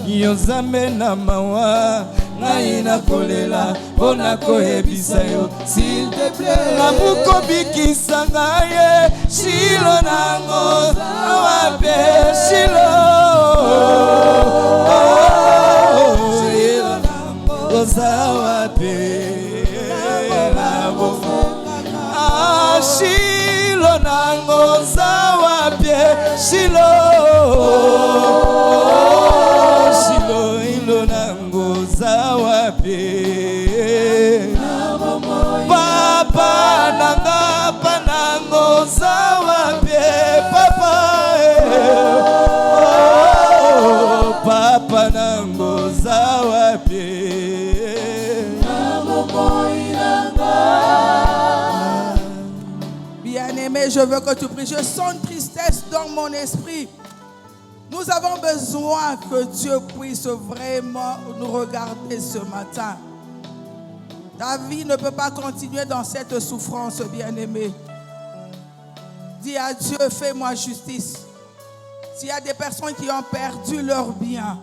Yo Nzambe na mawa ngai na kolela ona koyebisa yo s'il te plaît. Namuko bikisa ngai Shilo nango awape Shilo. Shilo nango zawape Shilo nango zawape Shilo. Shilo ilo nango zawape. Papa nanga panango zawape papa. Oh, papa nango zawape. Bien-aimé, je veux que tu pries. Je sens une tristesse dans mon esprit. Nous avons besoin que Dieu puisse vraiment nous regarder ce matin. Ta vie ne peut pas continuer dans cette souffrance, bien-aimé. Dis à Dieu, fais-moi justice. S'il y a des personnes qui ont perdu leur bien,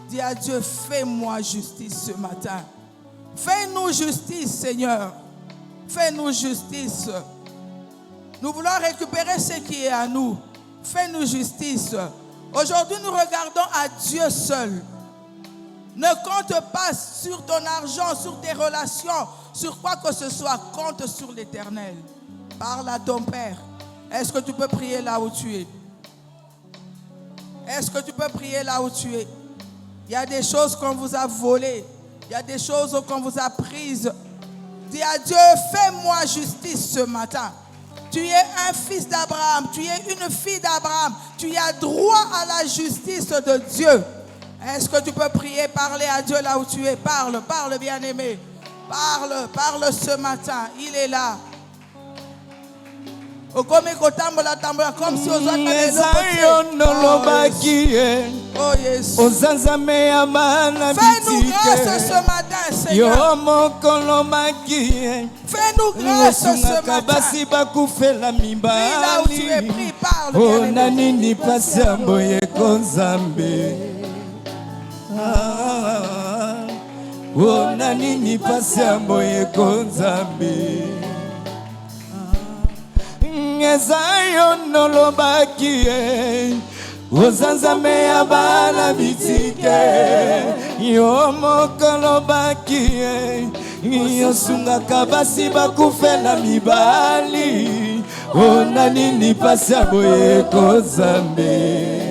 dis à Dieu, fais-moi justice ce matin. Fais-nous justice, Seigneur. Fais-nous justice. Nous voulons récupérer ce qui est à nous. Fais-nous justice. Aujourd'hui, nous regardons à Dieu seul. Ne compte pas sur ton argent, sur tes relations, sur quoi que ce soit. Compte sur l'Éternel. Parle à ton Père. Est-ce que tu peux prier là où tu es? Est-ce que tu peux prier là où tu es? Il y a des choses qu'on vous a volées. Il y a des choses qu'on vous a prises. Dis à Dieu, fais-moi justice ce matin. Tu es un fils d'Abraham, tu es une fille d'Abraham. Tu as droit à la justice de Dieu. Est-ce que tu peux prier, parler à Dieu là où tu es? Parle, parle bien-aimé. Parle, parle ce matin. Il est là. Comme si aux autres oh Jésus. Fais-nous grâce ce matin, Seigneur. Fais-nous grâce ce matin. Prie là où tu es, prie, parle bien. Ezayo nolobaki ozanzame ya bana bitike yo mokolobaki yosungaka basi bakufela mibali ona nini pasi ya boye kozambe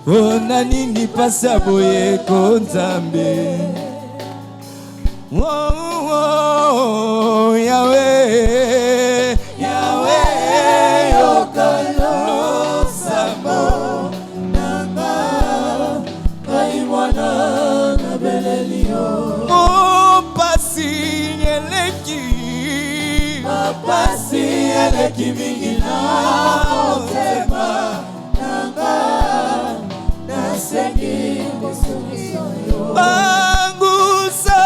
ona nini pasi ya boye kozambe. Oh, oh, Yahweh, Yahweh, Yokalo Samo, Nanga, Kaimwana, Nabelelio. Oh, Pasi, Eleki, Pasi, Eleki, Mingina, Otema, Nanga, Nasegi, Bosuyo. Bagusa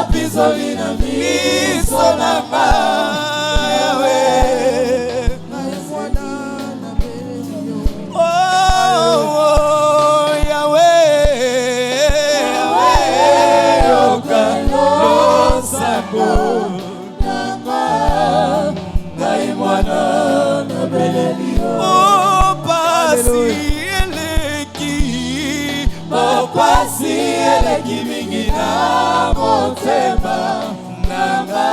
bizoli na miso na Yahweh. Oh, oh, Yahweh, Yahweh, Yokalo Sako Nanga, Ngai mwana na belelio. Oh, Pasi Pasi eleki mingina motema nanga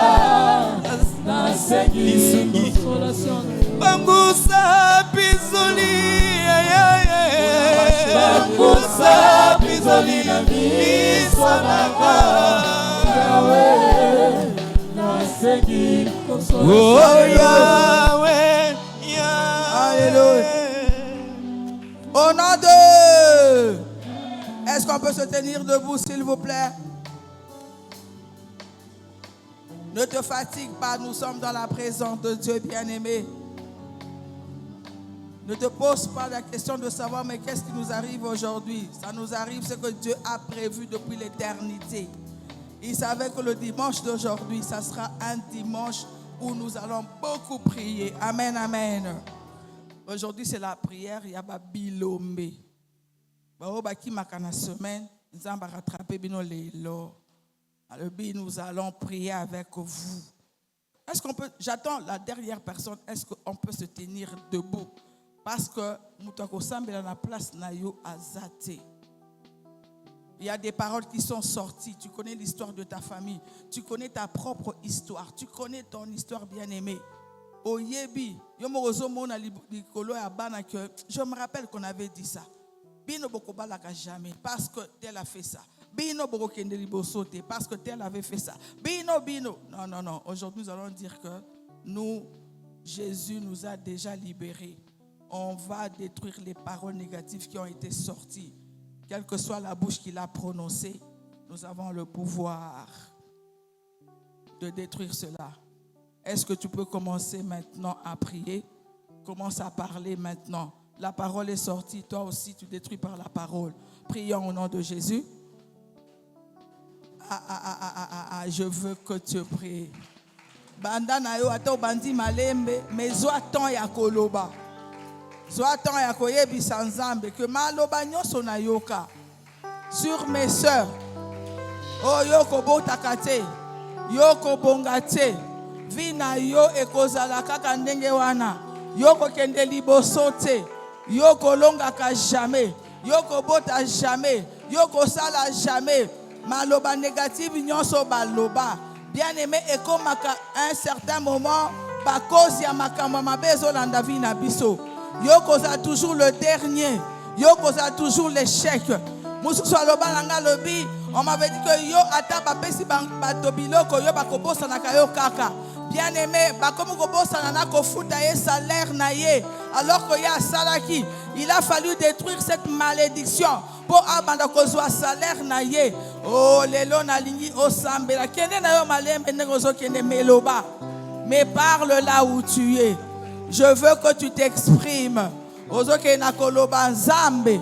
nasengi bangusa bizoli bangusa bizoli na miso nanga Yahweh nasengi oh Yahweh Alléluia. Au nom de... Est-ce qu'on peut se tenir debout, s'il vous plaît? Ne te fatigue pas, nous sommes dans la présence de Dieu, bien-aimé. Ne te pose pas la question de savoir, mais qu'est-ce qui nous arrive aujourd'hui? Ça nous arrive ce que Dieu a prévu depuis l'éternité. Il savait que le dimanche d'aujourd'hui, ça sera un dimanche où nous allons beaucoup prier. Amen, amen. Aujourd'hui, c'est la prière Yaba Bilombe. Semaine, nous allons prier avec vous. Est-ce qu'on peut, j'attends la dernière personne, est-ce qu'on peut se tenir debout? Parce que il y a des paroles qui sont sorties. Tu connais l'histoire de ta famille, tu connais ta propre histoire, tu connais ton histoire bien-aimée. Je me rappelle qu'on avait dit ça. Bino bokobalaka jamais parce que tel a fait ça. Bino bokokende libosote parce que tel avait fait ça. Bino. Non. Aujourd'hui, nous allons dire que nous, Jésus nous a déjà libérés. On va détruire les paroles négatives qui ont été sorties. Quelle que soit la bouche qu'il a prononcée, nous avons le pouvoir de détruire cela. Est-ce que tu peux commencer maintenant à prier? Commence à parler maintenant. La parole est sortie, toi aussi tu détruis par la parole. Prions au nom de Jésus. Je veux que tu pries. Banda na yo ata bandi malembe, mais zoa ton ya koloba. Zoa ton ya koyebisa nzambe que maloba nyonso na yoka sur mes sœurs. Oh yoko botakate, yoko bongate. Vina yo ekozala kaka ndenge wana. Yoko kende libosote. Yoko longa ka jamais, yoko bota jamais, yoko sala jamais. Maloba négative nyonso baloba. Bien-aimé, et comme à un certain moment, bakosi ya makambo mabezo landa vi na biso. Yoko za toujours le dernier, yoko za toujours l'échec. Mususu aloba nanga lobi. On m'avait dit que yo ata bapesi bato biloko yo bakobosa na kayo kaka. Bien aimé, bakomo kobosa na kofuta ye salaire na ye. Alors que ya salaki, il a fallu détruire cette malédiction pour abanda kozwa salaire na ye. Oh lelo na lingi osambela kende na yo malembe negozo kende meloba. Mais parle là où tu es. Je veux que tu t'exprimes. Ozo ke na koloba nzambe.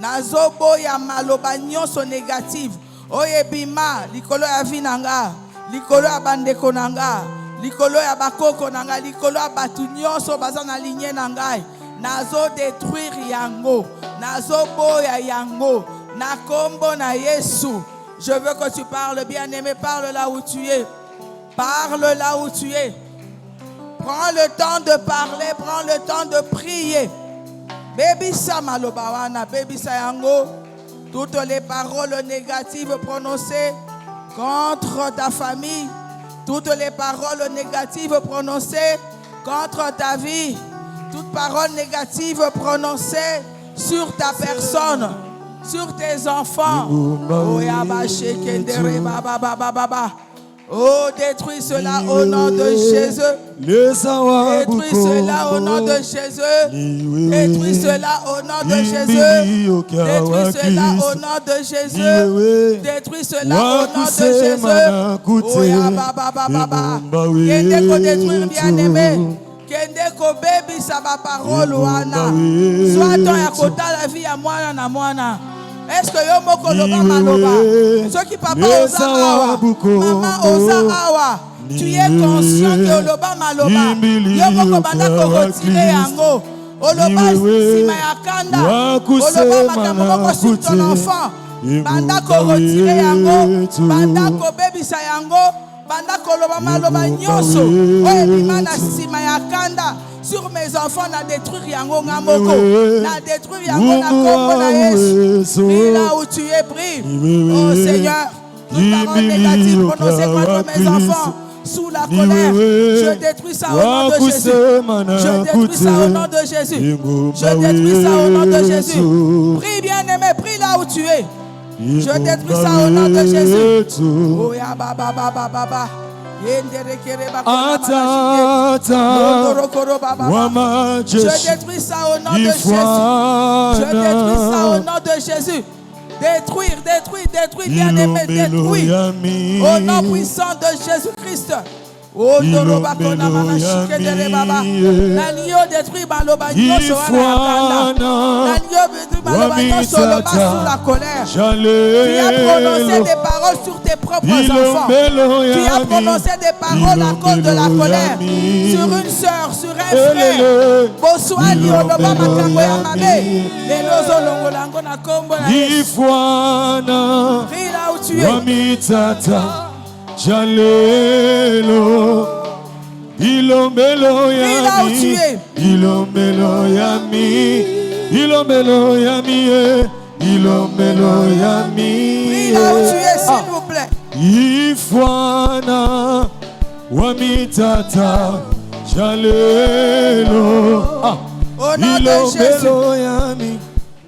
Nazobo ya maloba nyonso négative. Oye bima likolo ya vinanga, likolo ya bandeko nanga, likolo ya bakoko nanga, likolo ya batu nyonso baza na ligne nangai. Nazo détruire yango, nazo boya yango, na kombo na Yesu. Je veux que tu parles, bien-aimé, parle là où tu es. Parle là où tu es. Prends le temps de parler, prends le temps de prier. Baby sa malobawana, baby sa yango. Toutes les paroles négatives prononcées contre ta famille, toutes les paroles négatives prononcées contre ta vie, toutes paroles négatives prononcées sur ta personne, sur tes enfants. Oh, oh, détruis cela au nom de Jésus. Détruis cela au nom de Jésus. Détruis cela au nom de Jésus. Détruis cela au nom de Jésus. Détruis cela au nom de Jésus. Oh, ya baba baba. Kende ko détruire bien-aimé. Kende ko baby sa ba parole wana. Soit ton ya kota la vie ya mwana na mwana. Est-ce que yo moko loba maloba? Ceux qui papa osa awa, maman osa awa. Tu es conscient que loba maloba. Yo moko banda ko retirer yango. Oloba sima ya kanda. Oloba makambo moko sur ton enfant. Banda ko retirer yango. Banda ko bebisa yango. Banda ko loba maloba nyonso. Oye bimana sima ya kanda. Sur mes enfants, na détruire yango ngamoko, na détruire yango na kombo na Yesu. Prie là où tu es, prie. Oh Seigneur, toute parole négative prononcée contre mes enfants, sous la colère, je détruis ça au nom de Jésus. Je détruis ça au nom de Jésus. Je détruis ça au nom de Jésus. Prie bien-aimé, prie là où tu es. Je détruis ça au nom de Jésus. Oh ya baba baba baba. Je détruis ça au nom de Jésus. Je détruis ça au nom de Jésus. Détruire, détruire, détruire, bien-aimé, détruire. Au nom puissant de Jésus-Christ. Oh, Doroba Kona Manashike de Baba. Nanio détruit Baloba Nyoso Nanio détruit Baloba Nyoso sous la colère. Tu as prononcé des paroles sur tes propres enfants. Tu as prononcé des paroles à cause de la colère. Sur une sœur, sur un frère. Boswali Oloba Makambo Yamame. Les Lozo Longolango na Kombo na Yesu. Prie là où tu es. Jalelo Ilombelo yami Ilombelo yami Ilombelo yami Ilombelo yami. Prie là où tu es s'il vous plaît. Ifwana Wamitata Jalelo Au nom de Jésus. Yami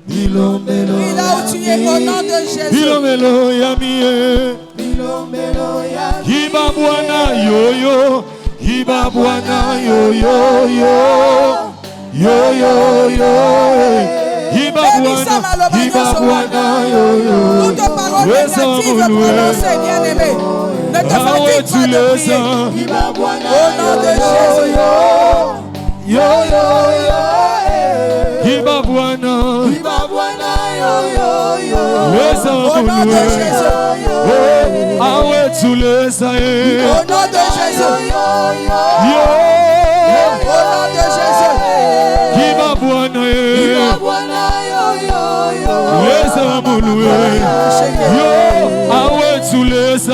Ilombelo. Prie là où tu es au nom de Jésus. Ilombelo yami Hiba Bwana yo Hiba Bwana yo Hiba Bwana yo. Toutes paroles négatives prononcées, bien-aimé. Ne te fatigue pas de prier. Au nom de Jésus. Hiba Bwana Au nom de Jésus. Awe tulesa Au nom de Jésus. Yo. Au nom de Jésus. Hiba Bwana Lesa mulwe Yo. Awe tulesa Yo.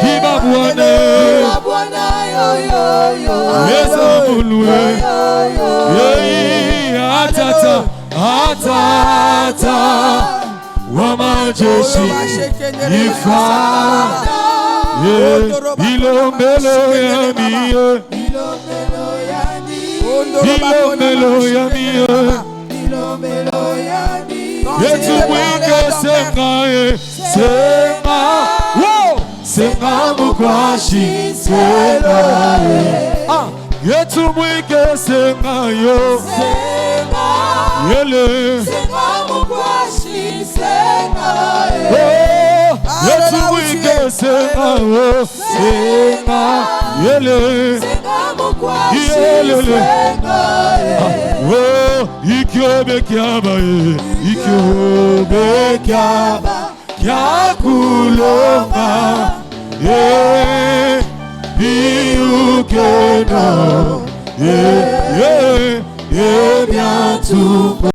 Hiba Bwana Lesa mulwe Atata wa majeshi ifa Ilombelo yami Ilomelo ya miyo. Yesu mwike senga ye. Senga. Wow. Senga mukwashi. Senga ye. Yesu mwike senga yo. Senga. Yele. Senga mukwashi. Senga ye. Yesu mwike senga yo. Senga. Yele. Senga mukwashi. Yele. Oh, ikyobe kyaba ye. Ikyobe kyaba. Kyakulonga. Yeah. Biukeno. Yeah, yeah, yeah, bientôt.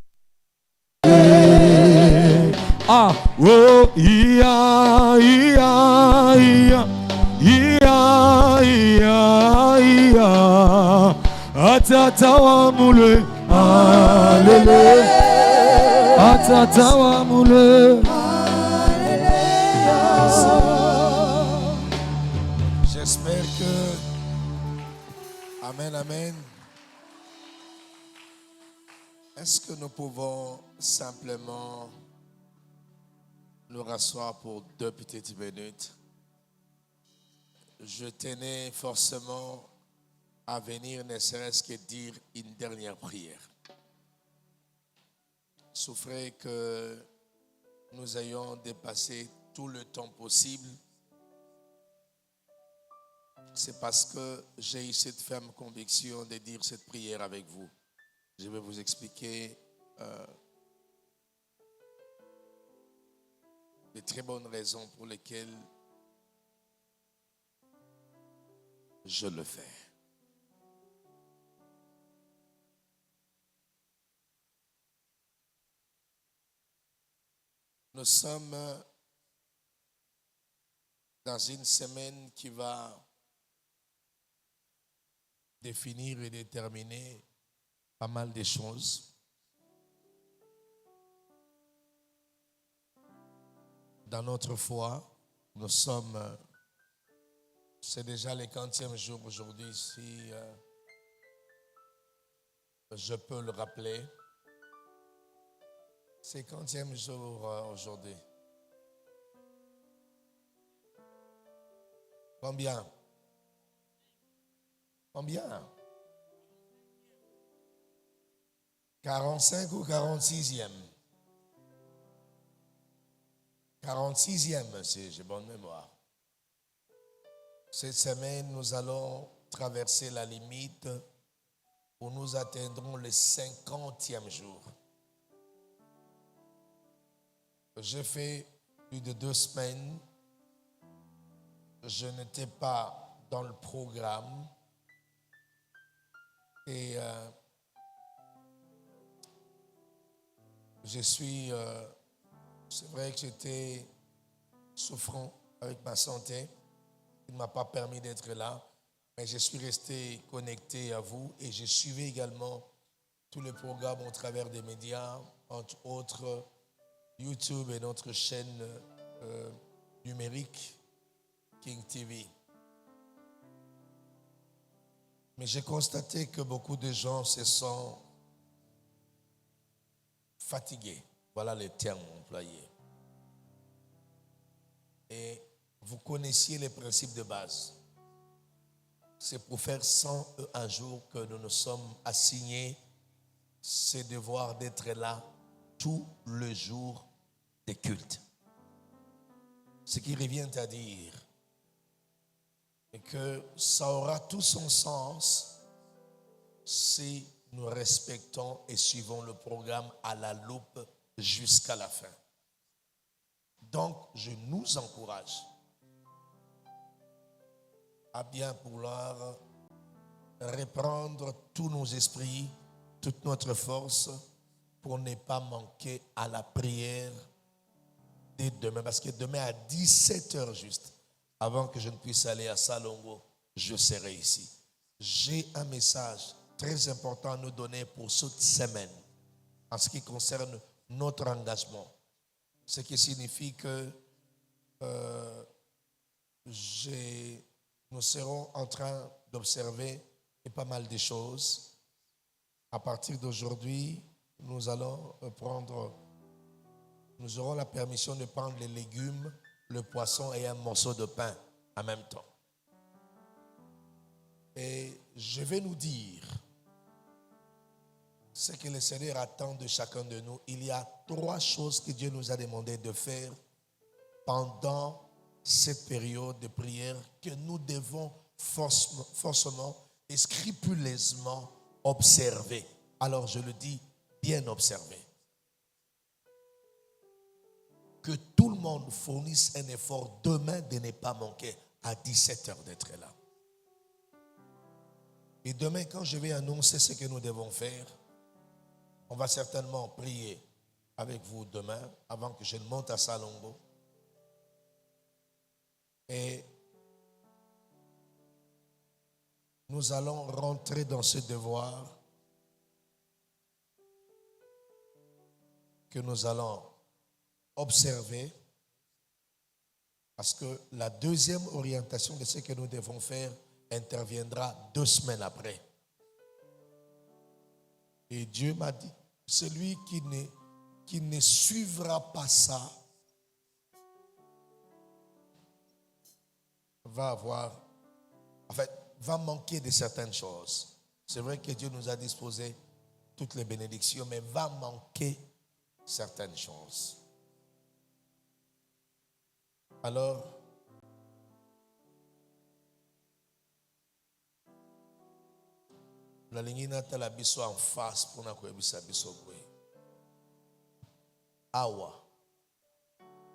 Ah, oh, ia, ia, ia, ia, ia, ia. Atatawa mule, alele. Atatawa mule, J'espère que, amen, amen. Est-ce que nous pouvons simplement nous rasseoir pour 2 petites minutes? Je tenais forcément à venir, ne serait-ce que dire une dernière prière. Souffrez que nous ayons dépassé tout le temps possible. C'est parce que j'ai eu cette ferme conviction de dire cette prière avec vous. Je vais vous expliquer les très bonnes raisons pour lesquelles je le fais. Nous sommes dans une semaine qui va définir et déterminer pas mal de choses. Dans notre foi, nous sommes, c'est déjà le 40e jour aujourd'hui, si je peux le rappeler. C'est le 40e jour aujourd'hui. Combien? Combien? 45 ou 46e? 46e, si j'ai bonne mémoire. Cette semaine, nous allons traverser la limite où nous atteindrons le 50e jour. J'ai fait plus de 2 semaines. Je n'étais pas dans le programme. Et c'est vrai que j'étais souffrant avec ma santé. Il ne m'a pas permis d'être là. Mais je suis resté connecté à vous et je suivais également tous les programmes au travers des médias, entre autres YouTube et notre chaîne numérique King TV. Mais j'ai constaté que beaucoup de gens se sont fatigués. Voilà le terme employé. Et vous connaissiez les principes de base. C'est pour faire 101 jours que nous nous sommes assignés ce devoir d'être là tout le jour des cultes. Ce qui revient à dire est que ça aura tout son sens si nous respectons et suivons le programme à la loupe jusqu'à la fin. Donc, je nous encourage à bien vouloir reprendre tous nos esprits, toute notre force pour ne pas manquer à la prière dès demain. Parce que demain à 17h juste, avant que je ne puisse aller à Salongo, je serai ici. J'ai un message très important à nous donner pour cette semaine en ce qui concerne notre engagement. Ce qui signifie que nous serons en train d'observer pas mal de choses À partir d'aujourd'hui, nous allons nous aurons la permission de prendre les légumes, le poisson et un morceau de pain en même temps. Et je vais nous dire ce que le Seigneur attend de chacun de nous. Il y a 3 choses que Dieu nous a demandé de faire pendant cette période de prière que nous devons forcément et scrupuleusement observer. Alors je le dis, bien observer. Que tout le monde fournisse un effort demain de ne pas manquer à 17h d'être là. Et demain, quand je vais annoncer ce que nous devons faire, on va certainement prier avec vous demain, avant que je ne monte à Salongo. Et nous allons rentrer dans ce devoir que nous allons observer, parce que la deuxième orientation de ce que nous devons faire interviendra 2 semaines après. Et Dieu m'a dit, celui qui ne suivra pas ça va manquer de certaines choses. C'est vrai que Dieu nous a disposé toutes les bénédictions, mais va manquer certaines choses. Alors, la ligne natale biso en face pour na koyebisa biso kwe. Awa,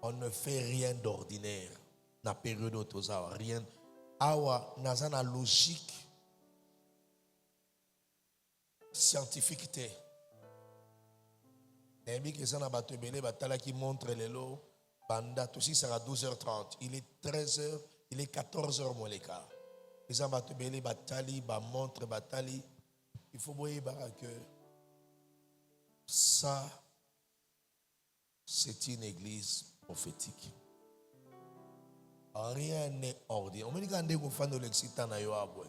on ne fait rien d'ordinaire. Na période otozawa, rien. Awa, nazana logique scientifique te. Nemi que ça na bato belé batala qui montre les lots. Banda, tout ça sera 12h30. Il est 13h, il est 14h moins les cas. Les ambatubeli batali, montre batali. Il faut voir que ça, c'est une église prophétique. Rien n'est ordinaire. On me dit quand on fait de l'excitant na yo abwe.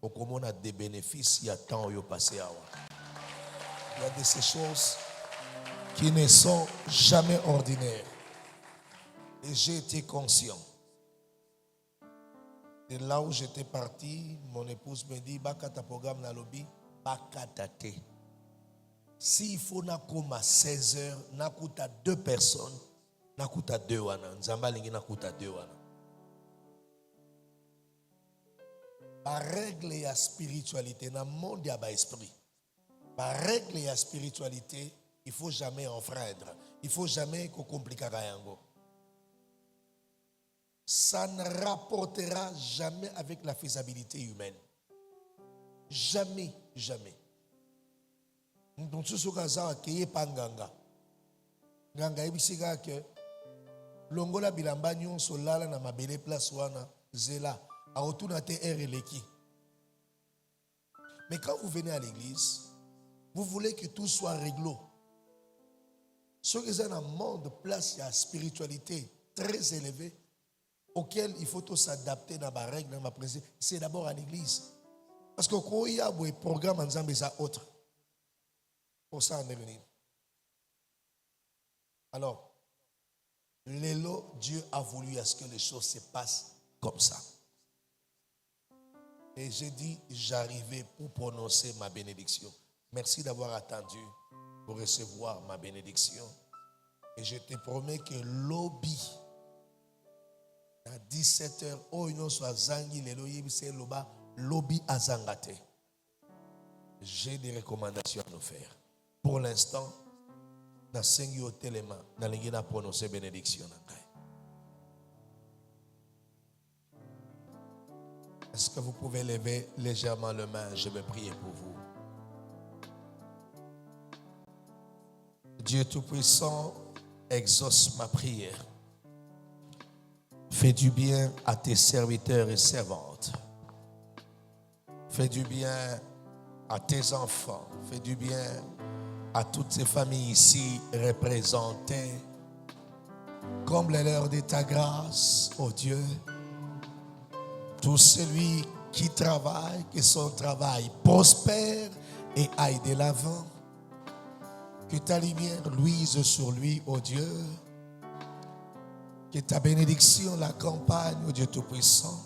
Au comment on a des bénéfices, il y a tant yo passé à. Il y a de ces choses qui ne sont jamais ordinaires. Et j'ai été conscient. De là où j'étais parti, mon épouse me dit, Bakata programme na lobby, Bakatate. S'il faut nakoma 16h, nakuta 2 personnes, nakuta 2 wana. Nzamba lingi nakuta 2 wana. Par règle et à spiritualité, dans le monde il y a esprit. Par règle et à spiritualité, il ne faut jamais enfreindre. Il ne faut jamais qu'on complique rien. Ça ne rapportera jamais avec la faisabilité humaine. Jamais, jamais. Donc, ce qui est pas nganga. Nganga ebisika que longola bilamba nyonso lala na mabele place wana zela a retourna te ereleki. Mais quand vous venez à l'église, vous voulez que tout soit réglo. Ce qui est dans un monde place, il y a une spiritualité très élevée auquel il faut tout s'adapter dans ma règle, dans ma présence. C'est d'abord à l'église. Parce que quand il y a un programme en Zambie, c'est autre. Pour ça, on est venu. Alors, l'élo, Dieu a voulu à ce que les choses se passent comme ça. Et j'ai dit, j'arrivais pour prononcer ma bénédiction. Merci d'avoir attendu pour recevoir ma bénédiction. Et je te promets que lobby, à 17h, oh, non, soit zangi, lobby à zangate. J'ai des recommandations à nous faire. Pour l'instant, na sengi au téléma, na lingi na prononcer bénédiction. Est-ce que vous pouvez lever légèrement le main? Je vais prier pour vous. Dieu Tout-Puissant, exauce ma prière. Fais du bien à tes serviteurs et servantes. Fais du bien à tes enfants. Fais du bien à toutes ces familles ici représentées. Comble-leur de ta grâce, ô Dieu. Tout celui qui travaille, que son travail prospère et aille de l'avant. Que ta lumière luise sur lui, ô Dieu. Que ta bénédiction l'accompagne, ô Dieu Tout-Puissant.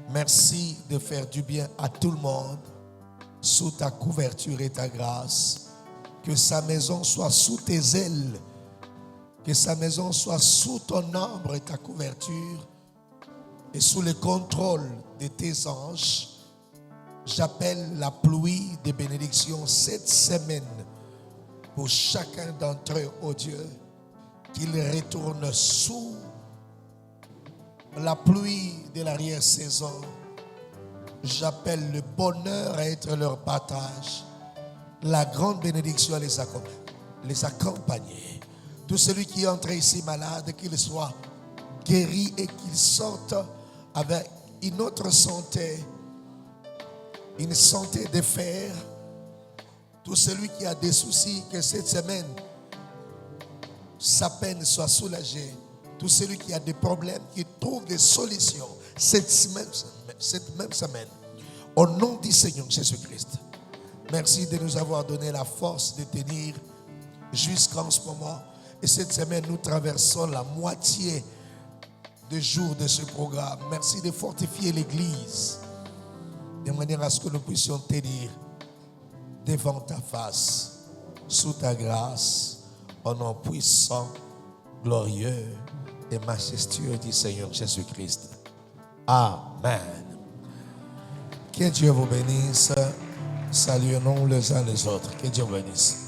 Merci de faire du bien à tout le monde sous ta couverture et ta grâce. Que sa maison soit sous tes ailes. Que sa maison soit sous ton ombre et ta couverture. Et sous le contrôle de tes anges. J'appelle la pluie de bénédiction cette semaine pour chacun d'entre eux, ô Dieu, qu'ils retournent sous la pluie de l'arrière-saison. J'appelle le bonheur à être leur partage, la grande bénédiction à les accompagner. Tout celui qui est entré ici malade, qu'il soit guéri et qu'il sorte avec une autre santé, une santé de fer. Tout celui qui a des soucis, que cette semaine, sa peine soit soulagée. Tout celui qui a des problèmes, qui trouve des solutions cette même semaine. Au nom du Seigneur Jésus-Christ. Merci de nous avoir donné la force de tenir jusqu'en ce moment. Et cette semaine, nous traversons la moitié des jours de ce programme. Merci de fortifier l'Église de manière à ce que nous puissions tenir devant ta face, sous ta grâce, au nom puissant, glorieux et majestueux du Seigneur Jésus-Christ. Amen. Que Dieu vous bénisse. Saluons les uns les autres. Que Dieu vous bénisse.